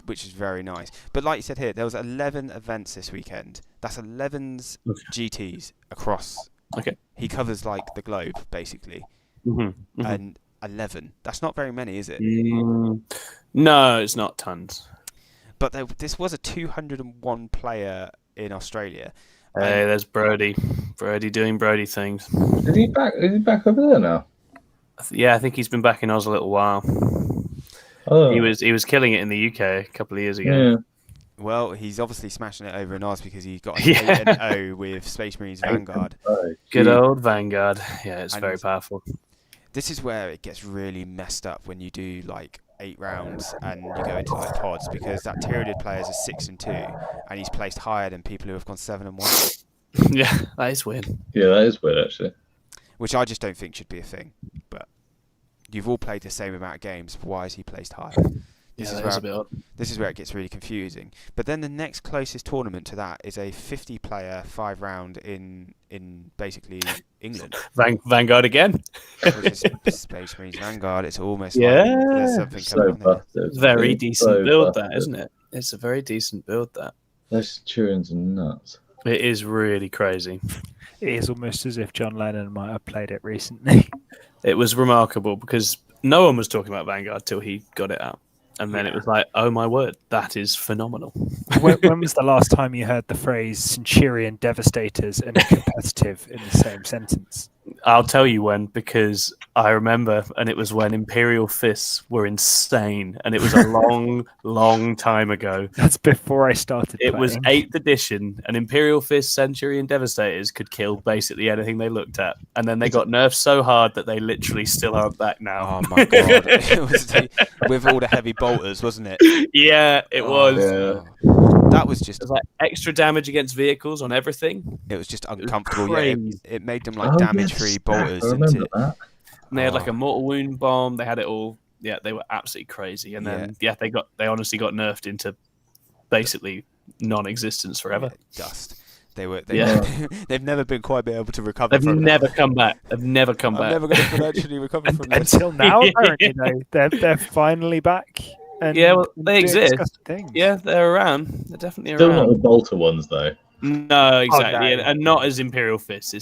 which is very nice. But like you said here, there was 11 events this weekend. That's 11's GTs across. Okay. He covers like the globe basically, and 11. That's not very many, is it? No, it's not tons. But this was a 201 player in Australia. Hey, there's Brody. Brody doing Brody things. Is he back over there now? Yeah, I think he's been back in Oz a little while. Oh. He was killing it in the UK a couple of years ago. Yeah. Well, he's obviously smashing it over in Oz because he got an 8-0 with Space Marines Vanguard. Good old Vanguard. Yeah, it's very powerful. This is where it gets really messed up when you do like 8 rounds and you go into like pods, because that Tyranid player is a 6-2 and he's placed higher than people who have gone 7-1. Yeah, that is weird. Yeah, that is weird actually. Which I just don't think should be a thing. But you've all played the same amount of games. Why is he placed higher? This is where it gets really confusing. But then the next closest tournament to that is a 50-player 5-round in basically England. Vanguard again. Which is Space Marines Vanguard. It's almost like there's something coming on there. Very decent build, that, isn't it? It's a very decent build, that. Those Centurions are nuts. It is really crazy. It is almost as if John Lennon might have played it recently. It was remarkable because no one was talking about Vanguard till he got it out. And then it was like, oh my word, that is phenomenal. When was the last time you heard the phrase Centurion Devastators and competitive in the same sentence? I'll tell you when, because I remember, and it was when Imperial Fists were insane, and it was a long time ago. That's before I started It playing. was 8th edition, and Imperial Fist Centurion Devastators could kill basically anything they looked at. And then they got nerfed so hard that they literally still aren't back now. Oh my god. It was with all the heavy bolters, wasn't it? Yeah, it was. Yeah. That was just... It was like extra damage against vehicles on everything. It was just uncomfortable. Yeah, it made them like Oh, damage-free yes. bolters. I remember that. And they had like a mortal wound bomb. They had it all. Yeah, they were absolutely crazy. And then they honestly got nerfed into basically non-existence forever. Yeah, dust. They've never been quite able to recover. They've never come back. They've never come back. Never going to financially recover from this. Until now, apparently, though, they're finally back. And yeah, well, they exist. Things. Yeah, they're around. They're definitely Still around. not the bolter ones though. No, exactly, Oh, no. and not as Imperial Fists.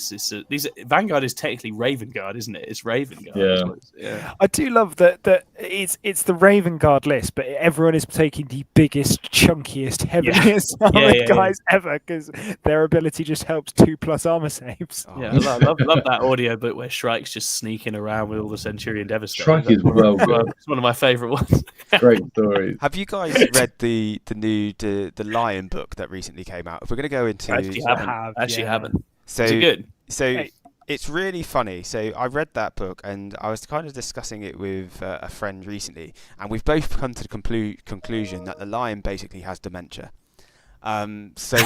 These Vanguard is technically Raven Guard, isn't it? It's Raven Guard. Yeah. Yeah. I do love that it's the Raven Guard list, but everyone is taking the biggest, chunkiest, heaviest armored guys ever because their ability just helps 2+ armor saves. Oh, Yeah, I love that audio book where Shrike's just sneaking around with all the Centurion Devastators. Shrike is well good. It's one of my favourite ones. Great stories. Have you guys read the new Lion book that recently came out? If we're going to go into... Actually haven't. So, Is it good? So it's really funny. So I read that book and I was kind of discussing it with a friend recently, and we've both come to the conclusion that the Lion basically has dementia. So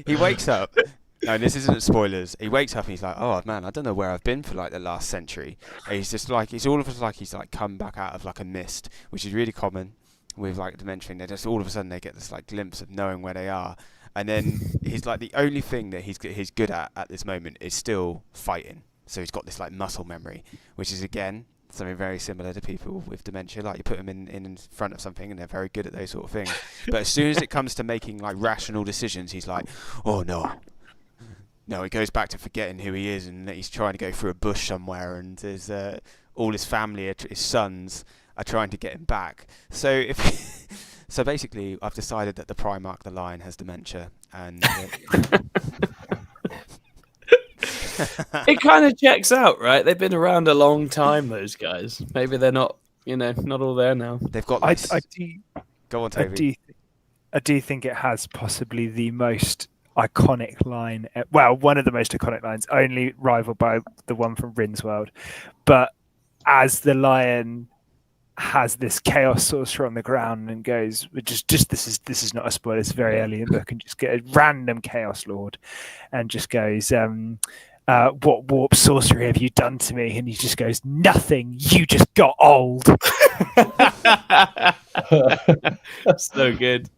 he wakes up. No, this isn't spoilers. He wakes up and he's like, "Oh man, I don't know where I've been for like the last century." And he's just like, he's like come back out of like a mist, which is really common with like dementia. They just all of a sudden they get this like glimpse of knowing where they are, and then he's like, the only thing that he's good at this moment is still fighting. So he's got this like muscle memory, which is again something very similar to people with dementia. Like you put them in front of something and they're very good at those sort of things. But as soon as it comes to making like rational decisions, he's like, "Oh no." No, he goes back to forgetting who he is, and that he's trying to go through a bush somewhere, and his all his family, his sons, are trying to get him back. So so basically, I've decided that the Primarch, the Lion, has dementia, and It kind of checks out, right? They've been around a long time, those guys. Maybe they're not, not all there now. they've got. I Like, go on, Toby. I do think it has possibly the most iconic line. Well, one of the most iconic lines, only rivaled by the one from Rin's World. But as the Lion has this Chaos Sorcerer on the ground and goes, just this is not a spoiler, it's very early in the book, and just get a random Chaos Lord and just goes, "What warp sorcery have you done to me?" And he just goes, "Nothing, you just got old." So good.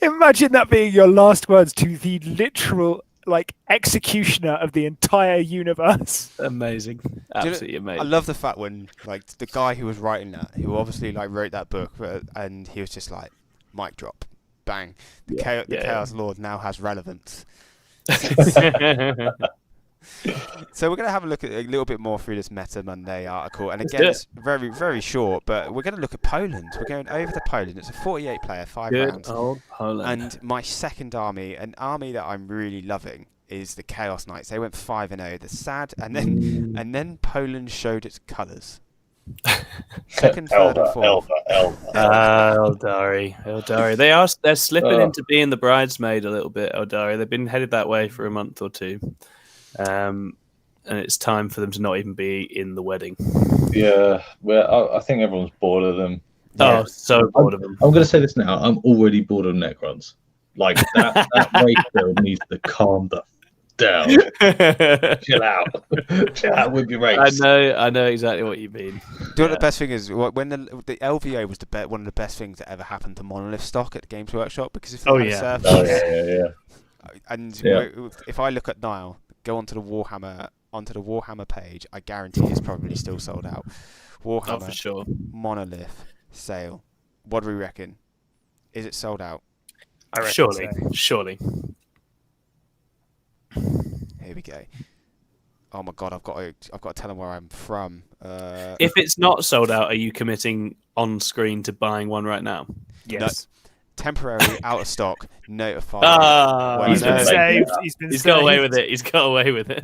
Imagine that being your last words to the literal like executioner of the entire universe. Amazing, Do you know- absolutely I amazing. love the fact when like the guy who was writing that, who obviously like wrote that book, and he was just like, mic drop, bang. The Chaos Lord now has relevance. So we're going to have a look at a little bit more through this Meta Monday article, and Let's again, do it. it's very, very short, but we're going to look at Poland. We're going over to Poland. It's a 48-player, 5 Good rounds. old Poland. And my second army, an army that I'm really loving, is the Chaos Knights. They went 5-0. The sad, and then Poland showed its colours. Second, third, and fourth. Eldari. They're slipping into being the bridesmaid a little bit. Eldari. They've been headed that way for a month or two, and it's time for them to not even be in the wedding. Yeah, well, I think everyone's bored of them. Oh, so bored of them. I'm going to say this now. I'm already bored of Necrons. Like that race build needs to calm the down. Chill out. Chill out with your race. I know exactly what you mean. Do you know what the best thing is? When the LVO was one of the best things that ever happened to Monolith stock at Games Workshop, because if they had a surf, and if I look at Nile, go onto the Warhammer page, I guarantee it's probably still sold out. Warhammer, for sure. Monolith sale. What do we reckon? Is it sold out? I reckon Surely. Here we go. Oh my god, I've got to tell them where I'm from. If it's not sold out, are you committing on screen to buying one right now? Yes. Temporarily out of stock. Notified. He's been saved. He's got away with it. He's got away with it.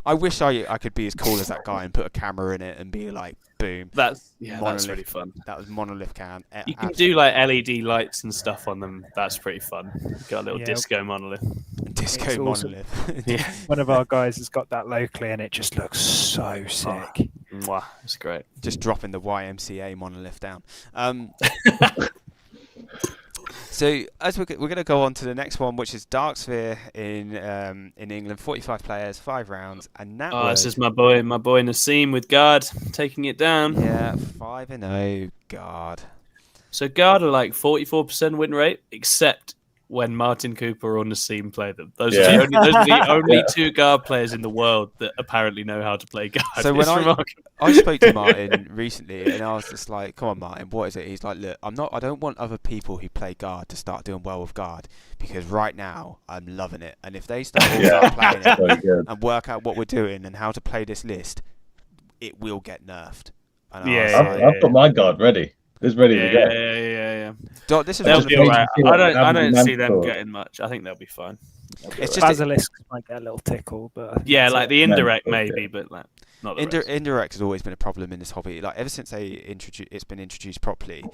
I wish I could be as cool as that guy and put a camera in it and be like, boom. That's Monolith. really fun. That was Monolith can. You can do like LED lights and stuff on them. That's pretty fun. Got a little disco Monolith. Disco It's awesome. Monolith. Yeah. One of our guys has got that locally, and it just looks so sick. Mwah, it's great. Just dropping the YMCA Monolith down. So as we're going to go on to the next one, which is Dark Sphere in England, 45 players, 5 rounds, and that this is my boy Nassim with Guard taking it down. Yeah, 5-0 Guard. So Guard are like 44% win rate, except when Martin Cooper or Nassim play them. Those are the only two Guard players in the world that apparently know how to play Guard. So when I spoke to Martin recently, and I was just like, "Come on, Martin, what is it?" He's like, "Look, I don't want other people who play Guard to start doing well with Guard, because right now I'm loving it, and if they start playing it and work out what we're doing and how to play this list, it will get nerfed." And I've got my Guard ready. It's ready to go. Yeah. Doc, this is They'll be all right. I don't see them Manticore. getting much. I think they'll be fine. It's just Basilisk might get a little tickle, but like the indirect Manticore, maybe, but like not the rest. indirect has always been a problem in this hobby. Like ever since it's been introduced properly,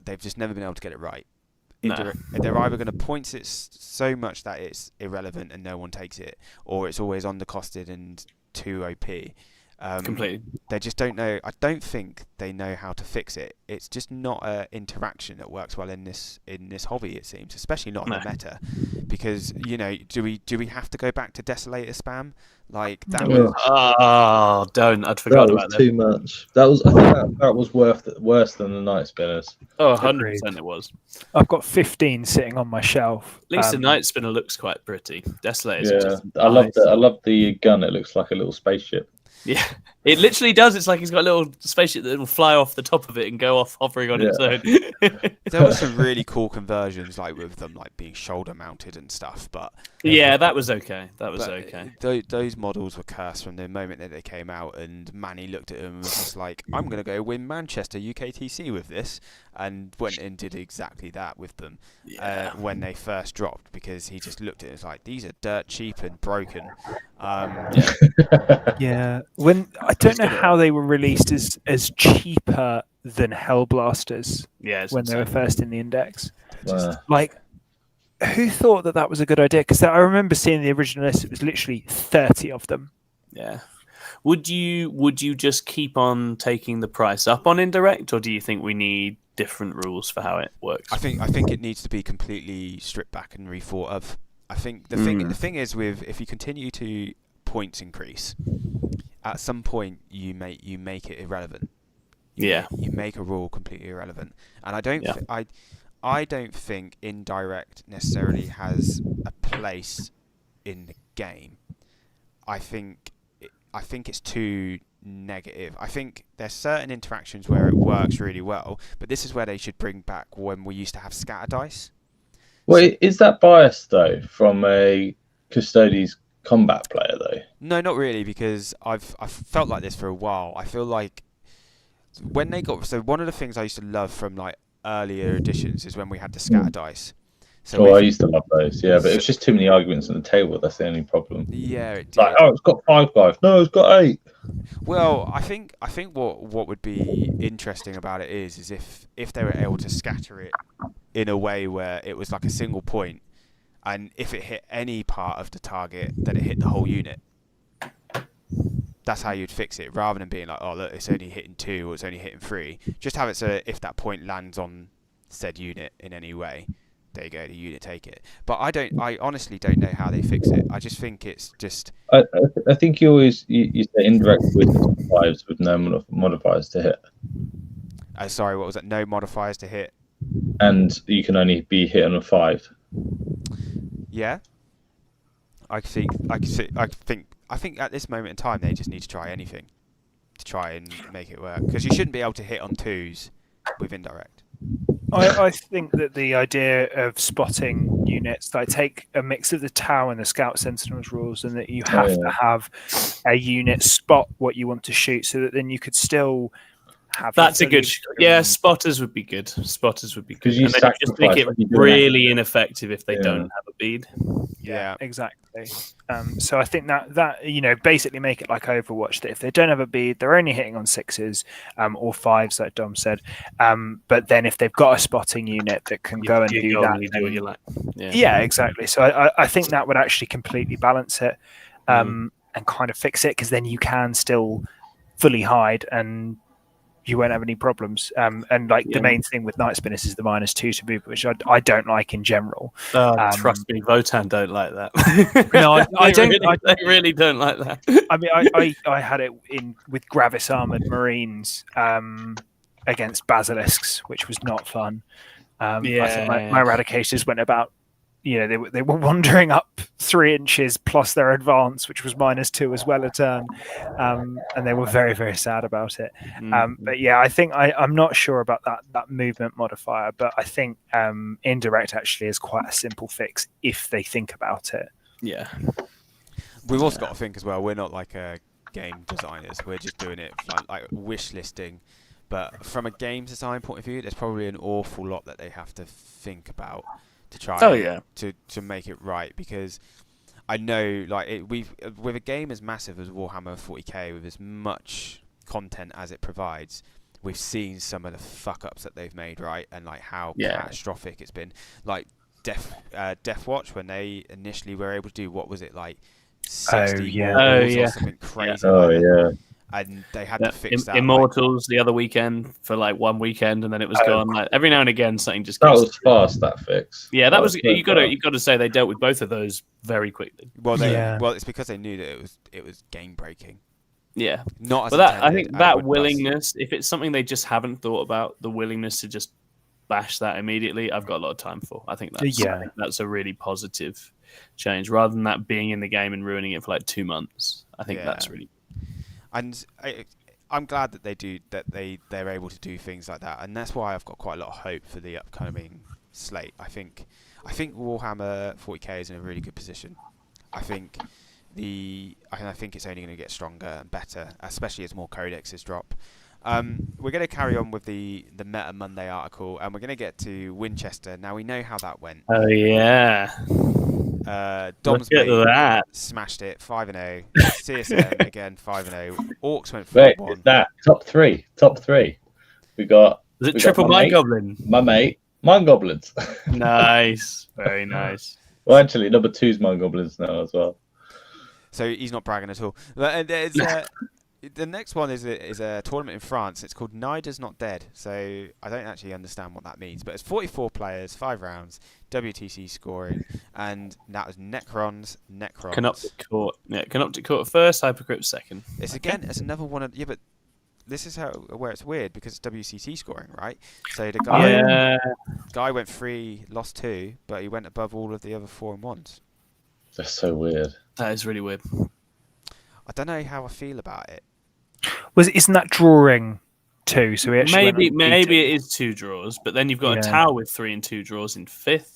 they've just never been able to get it right. They're either going to point it so much that it's irrelevant and no one takes it, or it's always undercosted and too OP. Completely. They just don't know. I don't think they know how to fix it. It's just not an interaction that works well in this hobby. It seems, especially not in the meta, because do we have to go back to Desolator spam? Like that was. Oh, don't! I'd forgot about that. Too much. I think that was worse than the Night Spinners. Oh, 100% it was. I've got 15 sitting on my shelf. At least the Night Spinner looks quite pretty. Desolators. Yeah, Just I nice. love the gun. It looks like a little spaceship. Yeah, it literally does. It's like he's got a little spaceship that will fly off the top of it and go off hovering on its own. There were some really cool conversions, like with them like being shoulder mounted and stuff. But yeah, that was okay. Okay. Those models were cursed from the moment that they came out, and Manny looked at them and was just like, "I'm going to go win Manchester UKTC with this," and went and did exactly that with them when they first dropped, because he just looked at it and was like, "These are dirt cheap and broken." Yeah, when I don't know how they were released as cheaper than Hellblasters. Yeah, when they were first in the index. Wow. Like, who thought that was a good idea? Because I remember seeing the original list. It was literally 30 of them. Yeah. Would you just keep on taking the price up on indirect, or do you think we need different rules for how it works? I think it needs to be completely stripped back and rethought of. I think the thing is, with if you continue to points increase, at some point you make it irrelevant. You make a rule completely irrelevant, and I don't think indirect necessarily has a place in the game, I think it's too negative. I think there's certain interactions where it works really well, but this is where they should bring back when we used to have scatter dice. Well, is that biased though from a Custodes combat player though? No, not really, because I've felt like this for a while. I feel like when they got one of the things I used to love from like earlier editions is when we had the scatter dice. So I used to love those, yeah, but it was just too many arguments on the table. That's the only problem. Yeah, it did. Like, oh, it's got 5 guys. No, it's got 8. Well, I think what would be interesting about it is if they were able to scatter it in a way where it was like a single point, and if it hit any part of the target, then it hit the whole unit. That's how you'd fix it, rather than being like, oh look, it's only hitting 2 or it's only hitting 3. Just have it so if that point lands on said unit in any way, there you go, the unit take it. But I honestly don't know how they fix it. I just think it's just. I think you say indirect with 5s with no modifiers to hit. Sorry, what was that? No modifiers to hit. And you can only be hit on a 5. Yeah. I think at this moment in time they just need to try anything to try and make it work, because you shouldn't be able to hit on 2s with indirect. I think that the idea of spotting units, like take a mix of the Tau and the Scout Sentinels rules, and that you have to have a unit spot what you want to shoot, so that then you could still have. That's a good. Yeah, spotters would be good. Spotters would be good. You and then you just make it really ineffective if they don't have a bead. Yeah, exactly. So I think that basically make it like Overwatch, that if they don't have a bead, they're only hitting on 6s or 5s, like Dom said. But then if they've got a spotting unit that can go and do that, you do what you like. Yeah, exactly. So I think that would actually completely balance it and kind of fix it, because then you can still fully hide and you won't have any problems. And the main thing with Night Spinners is the -2 to move, which I don't like in general. Trust me, Votan don't like that. No, I don't. They really don't like that. I mean, I had it with Gravis Armored Marines against Basilisks, which was not fun. I think my Eradicators went about, they were wandering up 3 inches plus their advance, which was -2 as well a turn, and they were very, very sad about it. But yeah, I think I'm not sure about that movement modifier, but I think indirect actually is quite a simple fix if they think about it. Yeah. We've also got to think as well, we're not like game designers, we're just doing it like wish listing. But from a game design point of view, there's probably an awful lot that they have to think about to try to make it right, because I know with a game as massive as Warhammer 40k, with as much content as it provides, we've seen some of the fuck ups that they've made, right? And like how catastrophic it's been. Like Death Watch, when they initially were able to do, what was it, like 60 or something crazy. And they had to fix that. Immortals the other weekend for like one weekend, and then it was gone. Like every now and again, something just. That was fast. That fix. Yeah, that was. You got to say they dealt with both of those very quickly. Well, it's because they knew that it was game breaking. Yeah, not. But I think that willingness, if it's something they just haven't thought about, the willingness to just bash that immediately, I've got a lot of time for. I think that's a really positive change, rather than that being in the game and ruining it for like 2 months. I think that's really. And I'm glad that they're able to do things like that, and that's why I've got quite a lot of hope for the upcoming slate. I think Warhammer 40k is in a really good position. I think it's only going to get stronger and better, especially as more codexes drop. We're going to carry on with the Meta Monday article, and we're going to get to Winchester. Now, we know how that went. Oh yeah. Dom's mate smashed it 5-0. CSM again 5-0. Orcs went 4-1. That top three. We got. Was it triple Mind Goblin? My mate, Mind Goblins. Nice, very nice. Well, actually, number 2's Mind Goblins now as well. So he's not bragging at all. But there's the next one is a tournament in France. It's called Nida's Not Dead. So I don't actually understand what that means. But it's 44 players, 5 rounds, WTC scoring, and that was Necrons. Canoptic Court. Yeah, Canoptic Court first, Hypercrypt second. It's another one of but this is where it's weird, because it's WCT scoring, right? So the guy went 3, lost 2, but he went above all of the other 4 and 1s. That's so weird. That is really weird. I don't know how I feel about it. Isn't that drawing 2? So we actually Maybe it is 2 draws, but then you've got a tower with 3 and 2 draws in 5th.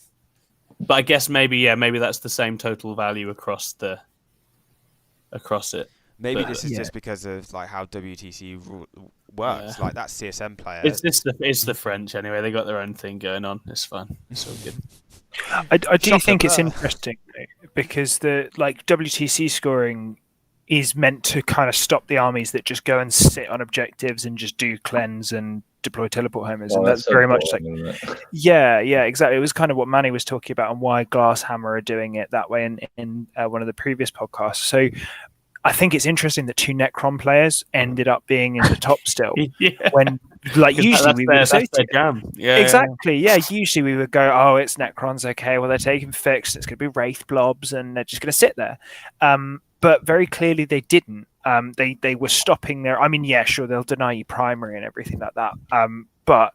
But I guess maybe that's the same total value across it. Maybe But, this is just because of like how WTC works. Yeah. Like that CSM player. It's the French anyway. They got their own thing going on. It's fun. It's all good. I do Shut think up it's there. interesting though, because the WTC scoring is meant to kind of stop the armies that just go and sit on objectives and just do cleanse and deploy teleport homers, and that's so very much like boring, isn't it? yeah, exactly. It was kind of what Manny was talking about and why Glasshammer are doing it that way in one of the previous podcasts. So I think it's interesting that 2 Necron players ended up being in the top still. Yeah. When like usually we would that's their associate jam. Yeah, exactly. Yeah, usually we would go, oh, it's Necrons. Okay, well they're taking fixed. It's going to be Wraith blobs, and they're just going to sit there. But very clearly they didn't. They were stopping their. I mean, yeah, sure, they'll deny you primary and everything like that. But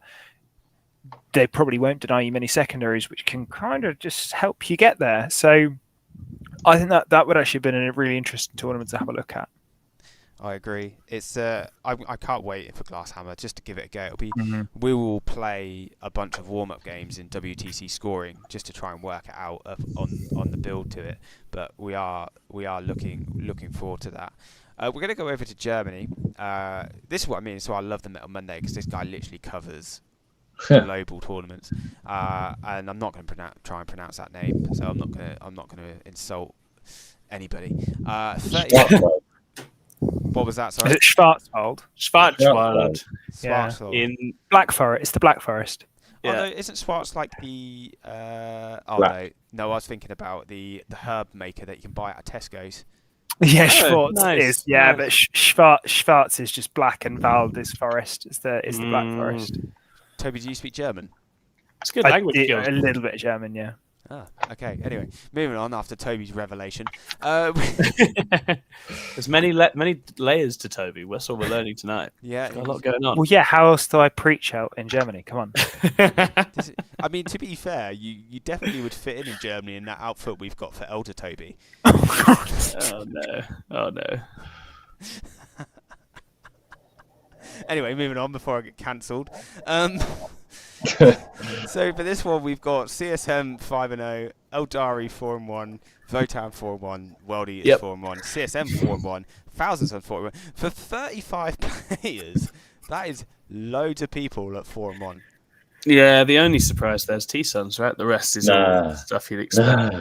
they probably won't deny you many secondaries, which can kind of just help you get there. So I think that would actually have been a really interesting tournament to have a look at. I agree. It's I can't wait for Glasshammer just to give it a go. We will play a bunch of warm-up games in WTC scoring just to try and work it out on the build to it. But we are looking forward to that. We're going to go over to Germany. This is what I mean. So I love the Metal Monday because this guy literally covers global tournaments, and I'm not going to try and pronounce that name. So I'm not going to insult anybody. 30. What was that? Sorry. Is it Schwarzwald? Schwarzwald. Yeah. Schwarzwald. In Black Forest. It's the Black Forest. Oh, Yeah. no, isn't Schwarz like the? Black. No, I was thinking about the herb maker that you can buy at Tesco's. Yeah, Oh, Schwarz nice, is. Yeah, nice. but Schwarz is just black, and Wald is forest. Is the Black Forest. Toby, do you speak German? It's good I language did skills. a little bit of German, yeah. Ah, okay. Anyway, moving on after Toby's revelation. There's many layers to Toby. That's what we're learning tonight. Yeah, Got a lot going on. Well, yeah. How else do I preach out in Germany? Come on. I mean, to be fair, you definitely would fit in Germany in that outfit we've got for Elder Toby. Oh no. Anyway, moving on before I get cancelled. So for this one, we've got CSM 5-0, Eldari 4-1, Votan 4-1, World Eaters 4-1, CSM 4-1, Thousands on 4-1. For 35 players, that is loads of people at 4-1. Yeah, the only surprise there's T-Suns, right? The rest is all stuff you'd expect.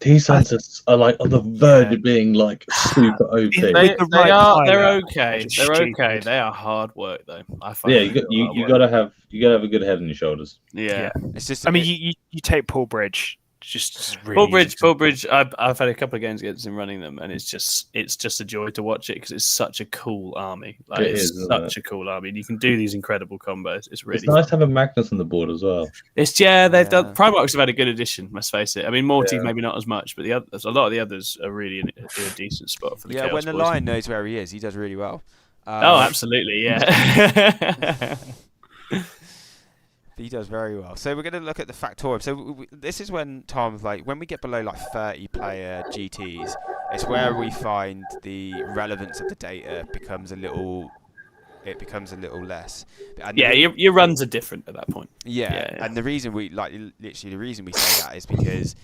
T-Suns are like on the verge of being like super OP. They're pilot, okay. which is They're okay. stupid. They are hard work though. I find Yeah, you gotta have a good head on your shoulders. Yeah. It's just. I mean, you take Paul Bridge. Just really Paul Bridge. I've had a couple of games against him running them, and it's just a joy to watch it because it's such a cool army. Like it's such a cool army. And you can do these incredible combos. It's really. It's nice to have a Magnus on the board as well. They've done. Primarchs have had a good addition. Let's face it. I mean, Morty maybe not as much, but a lot of the others are really in a decent spot for the. Yeah, Chaos when the boys. Lion knows where he is, he does really well. Oh, absolutely, yeah. He does very well. So we're going to look at the factorium. So this is when Tom's like, when we get below like 30 player GTs, it's where we find the relevance of the data becomes a little less. And your runs are different at that point. Yeah, and the reason we literally the reason we say that is because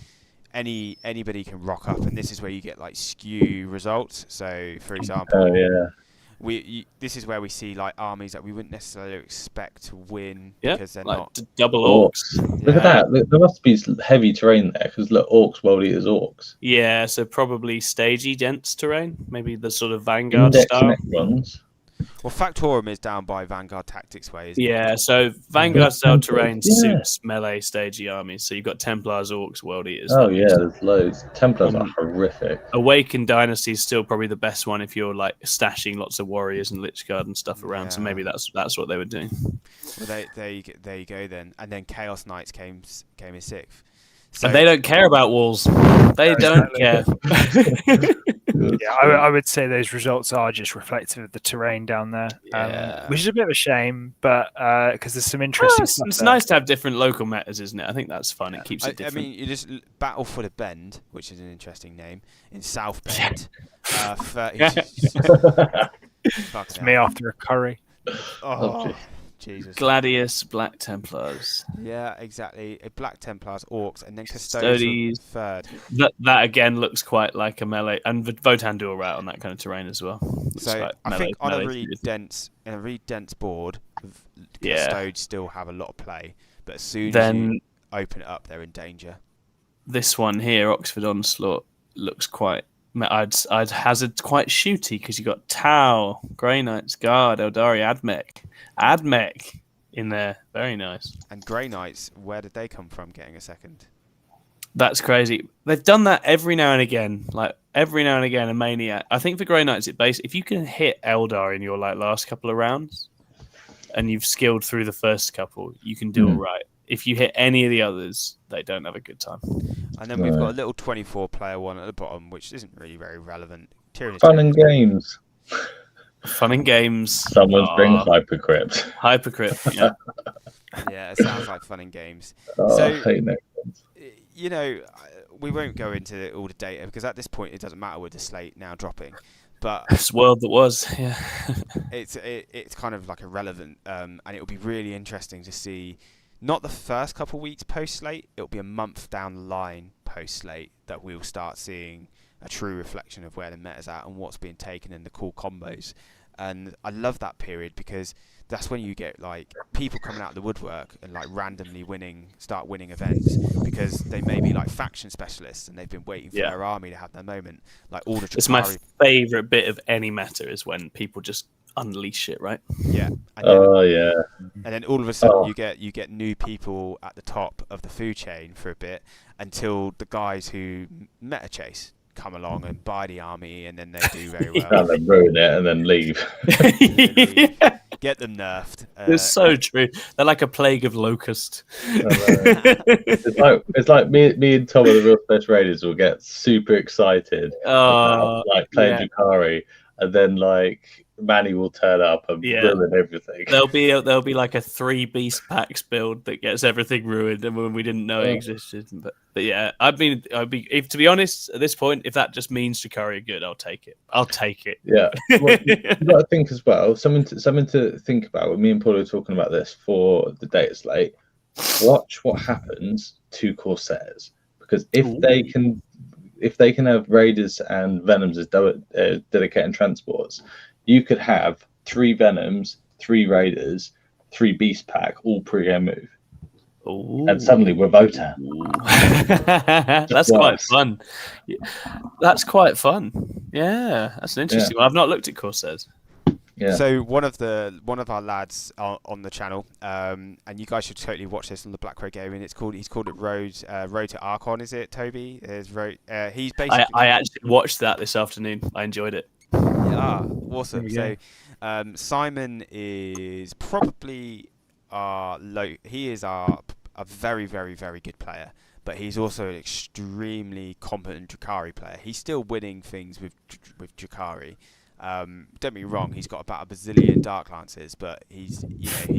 anybody can rock up, and this is where you get like skew results. So for example, this is where we see like armies that we wouldn't necessarily expect to win because they're like not double orcs. Look at that. Look, there must be heavy terrain there because look, orcs, World Eaters, orcs. Yeah, so probably stagey dense terrain, maybe the sort of Vanguard Index style. Necrons. Well, Factorum is down by Vanguard Tactics way, isn't Yeah, it? so Vanguard style terrain suits melee stagey armies. So you've got Templars, Orcs, World Eaters. Oh yeah, there's loads. Templars are horrific. Awakened Dynasty is still probably the best one if you're like stashing lots of warriors and Lich Guard and stuff around. So maybe that's what they were doing. Well, there you go then. And then Chaos Knights came in sixth. So And they don't care about walls. They don't care. Good Yeah, sweep. I would say those results are just reflective of the terrain down there, Yeah. which is a bit of a shame, but because there's some interesting stuff It's there. nice to have different local metas, isn't it? I think that's fun. It keeps it I different. mean, you just Battle for the Bend, which is an interesting name, in South Bend. 30. It's me after a curry. Oh, Jesus. Gladius, Black Templars. Yeah, exactly. Black Templars, Orcs, and then Custodies. Custodies third. That again looks quite like a melee, and Votan do alright on that kind of terrain as well. Looks So like I think on a melee really dense board, Yeah. Custodes still have a lot of play, but as soon as Then you open it up, they're in danger. this one here, Oxford Onslaught, looks quite. I'd hazard quite shooty because you got Tau, Grey Knights, Guard, Eldari, Admech in there. Very nice. And Grey Knights, where did they come from getting a second? That's crazy. They've done that every now and again. Like every now and again, a Maniac. I think for Grey Knights, if you can hit Eldar in your last couple of rounds, and you've skilled through the first couple, you can do all right. If you hit any of the others, they don't have a good time. And then we've got a little 24-player one at the bottom, which isn't really very relevant. Fun and games. Fun and games. Someone's bring Hypercrypt. Hypercrypt, yeah. Yeah, it sounds like fun and games. Oh, So, I hate Necrons. you know, we won't go into all the data because at this point it doesn't matter with the slate now dropping. But This world that was, yeah. it's kind of like irrelevant, and it'll be really interesting to see. Not the first couple of weeks post slate. It'll be a month down the line post slate that we'll start seeing a true reflection of where the meta's at and what's being taken and the cool combos. And I love that period because that's when you get like people coming out of the woodwork and like randomly start winning events because they may be like faction specialists and they've been waiting for their army to have their moment. Like all the It's my favourite bit of any meta is when people just unleash it, right? Yeah. And then all of a sudden you get new people at the top of the food chain for a bit until the guys who meta chase come along and buy the army, and then they do very well. And then ruin it and then leave. Get them nerfed. It's so true. They're like a plague of locust. It's like me and Tom of the Real Space Raiders will get super excited about like playing Drukhari, and then like Manny will turn up and ruin everything. There'll be like a 3 beast packs build that gets everything ruined, and when we didn't know it existed. But yeah, I'd be if to be honest at this point, if that just means Drukhari are good, I'll take it. Yeah, well, you got to think as well. Something to think about. When me and Paul were talking about this for the Data Slate, watch what happens to Corsairs, because if they can have Raiders and Venoms as dedicated transports, you could have 3 Venoms, 3 Raiders, 3 Beast Pack, all pre-game move. Ooh. And suddenly we're Votan. That's quite fun. That's quite fun. Yeah, that's an interesting one. I've not looked at Corsairs. Yeah. So one of our lads on the channel, and you guys should totally watch this on the Black Crow Gaming. He's called it Road to Arron. Is it, Toby? He's basically. I actually watched that this afternoon. I enjoyed it. Awesome. So Simon is probably he is a very, very, very good player, but he's also an extremely competent Drukhari player. He's still winning things with Drukhari. Don't get me wrong, he's got about a bazillion Dark Lances, but he's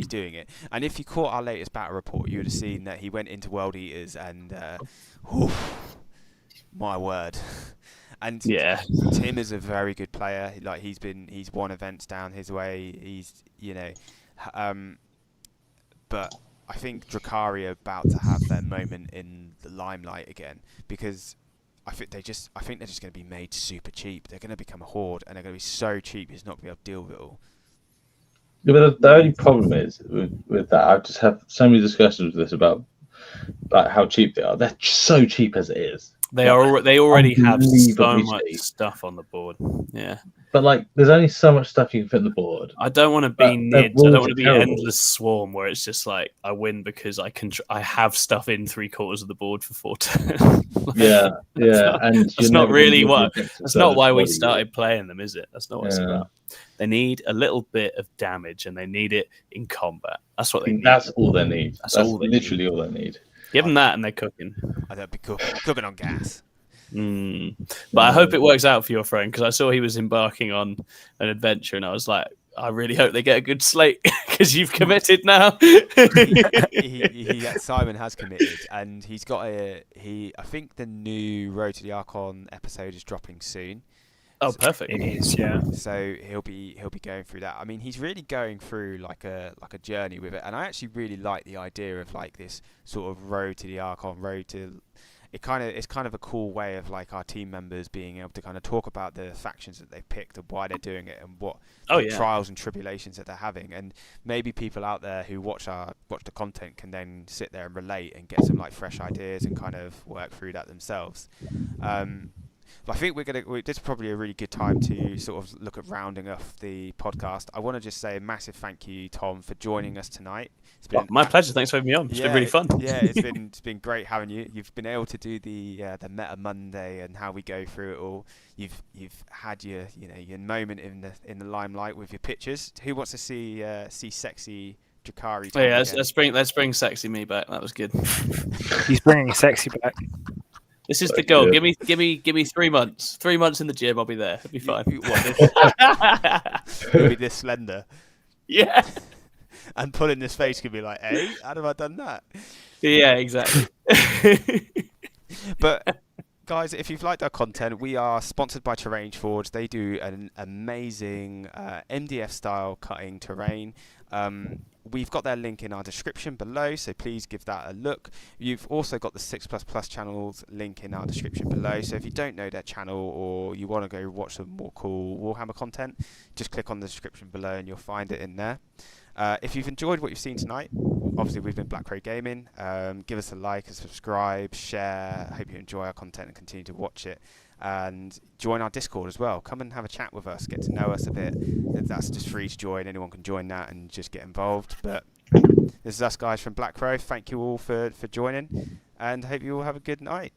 doing it. And if you caught our latest battle report, you would have seen that he went into World Eaters and my word. And Tim is a very good player. Like he's won events down his way. But I think Drukhari are about to have their moment in the limelight again, because I think they're just going to be made super cheap. They're going to become a horde, and they're going to be so cheap it's not going to be able to deal with it all. Yeah, but the only problem is with that. I've just had so many discussions with this about how cheap they are. They're so cheap as it is. They already have so much stuff on the board. Yeah. But like, there's only so much stuff you can fit on the board. I don't want to be Nids. I don't want to be an endless swarm where it's just like I win because I have stuff in 3/4 of the board for 4 turns. And that's not really what. That's not why we started playing them, is it? That's not what it's about. They need a little bit of damage, and they need it in combat. That's what they need. That's all they need. That's all literally all they need. Give them that, and they're cooking. They'll be cooking on gas. But I hope it works out for your friend, because I saw he was embarking on an adventure, and I was like, I really hope they get a good slate, because you've committed now. Simon has committed, and he's got I think the new Road to the Archon episode is dropping soon. Oh, perfect! It is, yeah. So he'll be going through that. I mean, he's really going through like a journey with it, and I actually really like the idea of like this sort of Road to the Archon, it's kind of a cool way of like our team members being able to kind of talk about the factions that they've picked and why they're doing it and what trials and tribulations that they're having, and maybe people out there who watch the content can then sit there and relate and get some like fresh ideas and kind of work through that themselves. But I think this is probably a really good time to sort of look at rounding off the podcast. I want to just say a massive thank you, Tom, for joining us tonight. It's been my pleasure. Thanks for having me on. It's been really fun. It's been great having you. You've been able to do the Meta Monday and how we go through it all. You've had your moment in the limelight with your pictures. Who wants to see sexy Drakari? Oh, yeah, let's bring sexy me back. That was good. He's bringing sexy back. This is the goal. Give me 3 months. 3 months in the gym, I'll be there. It'll be fine. He'll be this slender. Yeah. And pulling this face could be like, hey, how have I done that? Yeah, exactly. But guys, if you've liked our content, we are sponsored by Terrain Forge. They do an amazing MDF style cutting terrain. We've got their link in our description below, so please give that a look. You've also got the 6++ channels link in our description below, so if you don't know their channel or you want to go watch some more cool Warhammer content, just click on the description below and you'll find it in there. If you've enjoyed what you've seen tonight, obviously we've been Black Crow Gaming. Give us a like, a subscribe, share. I hope you enjoy our content and continue to watch it. And join our Discord as well. Come and have a chat with us, get to know us a bit. That's just free to join. Anyone can join that and just get involved. But this is us guys from Black Crow. Thank you all for joining, and hope you all have a good night.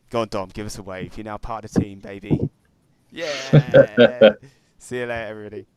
Go on, Dom, give us a wave. You're now part of the team, baby. Yeah. See you later, everybody.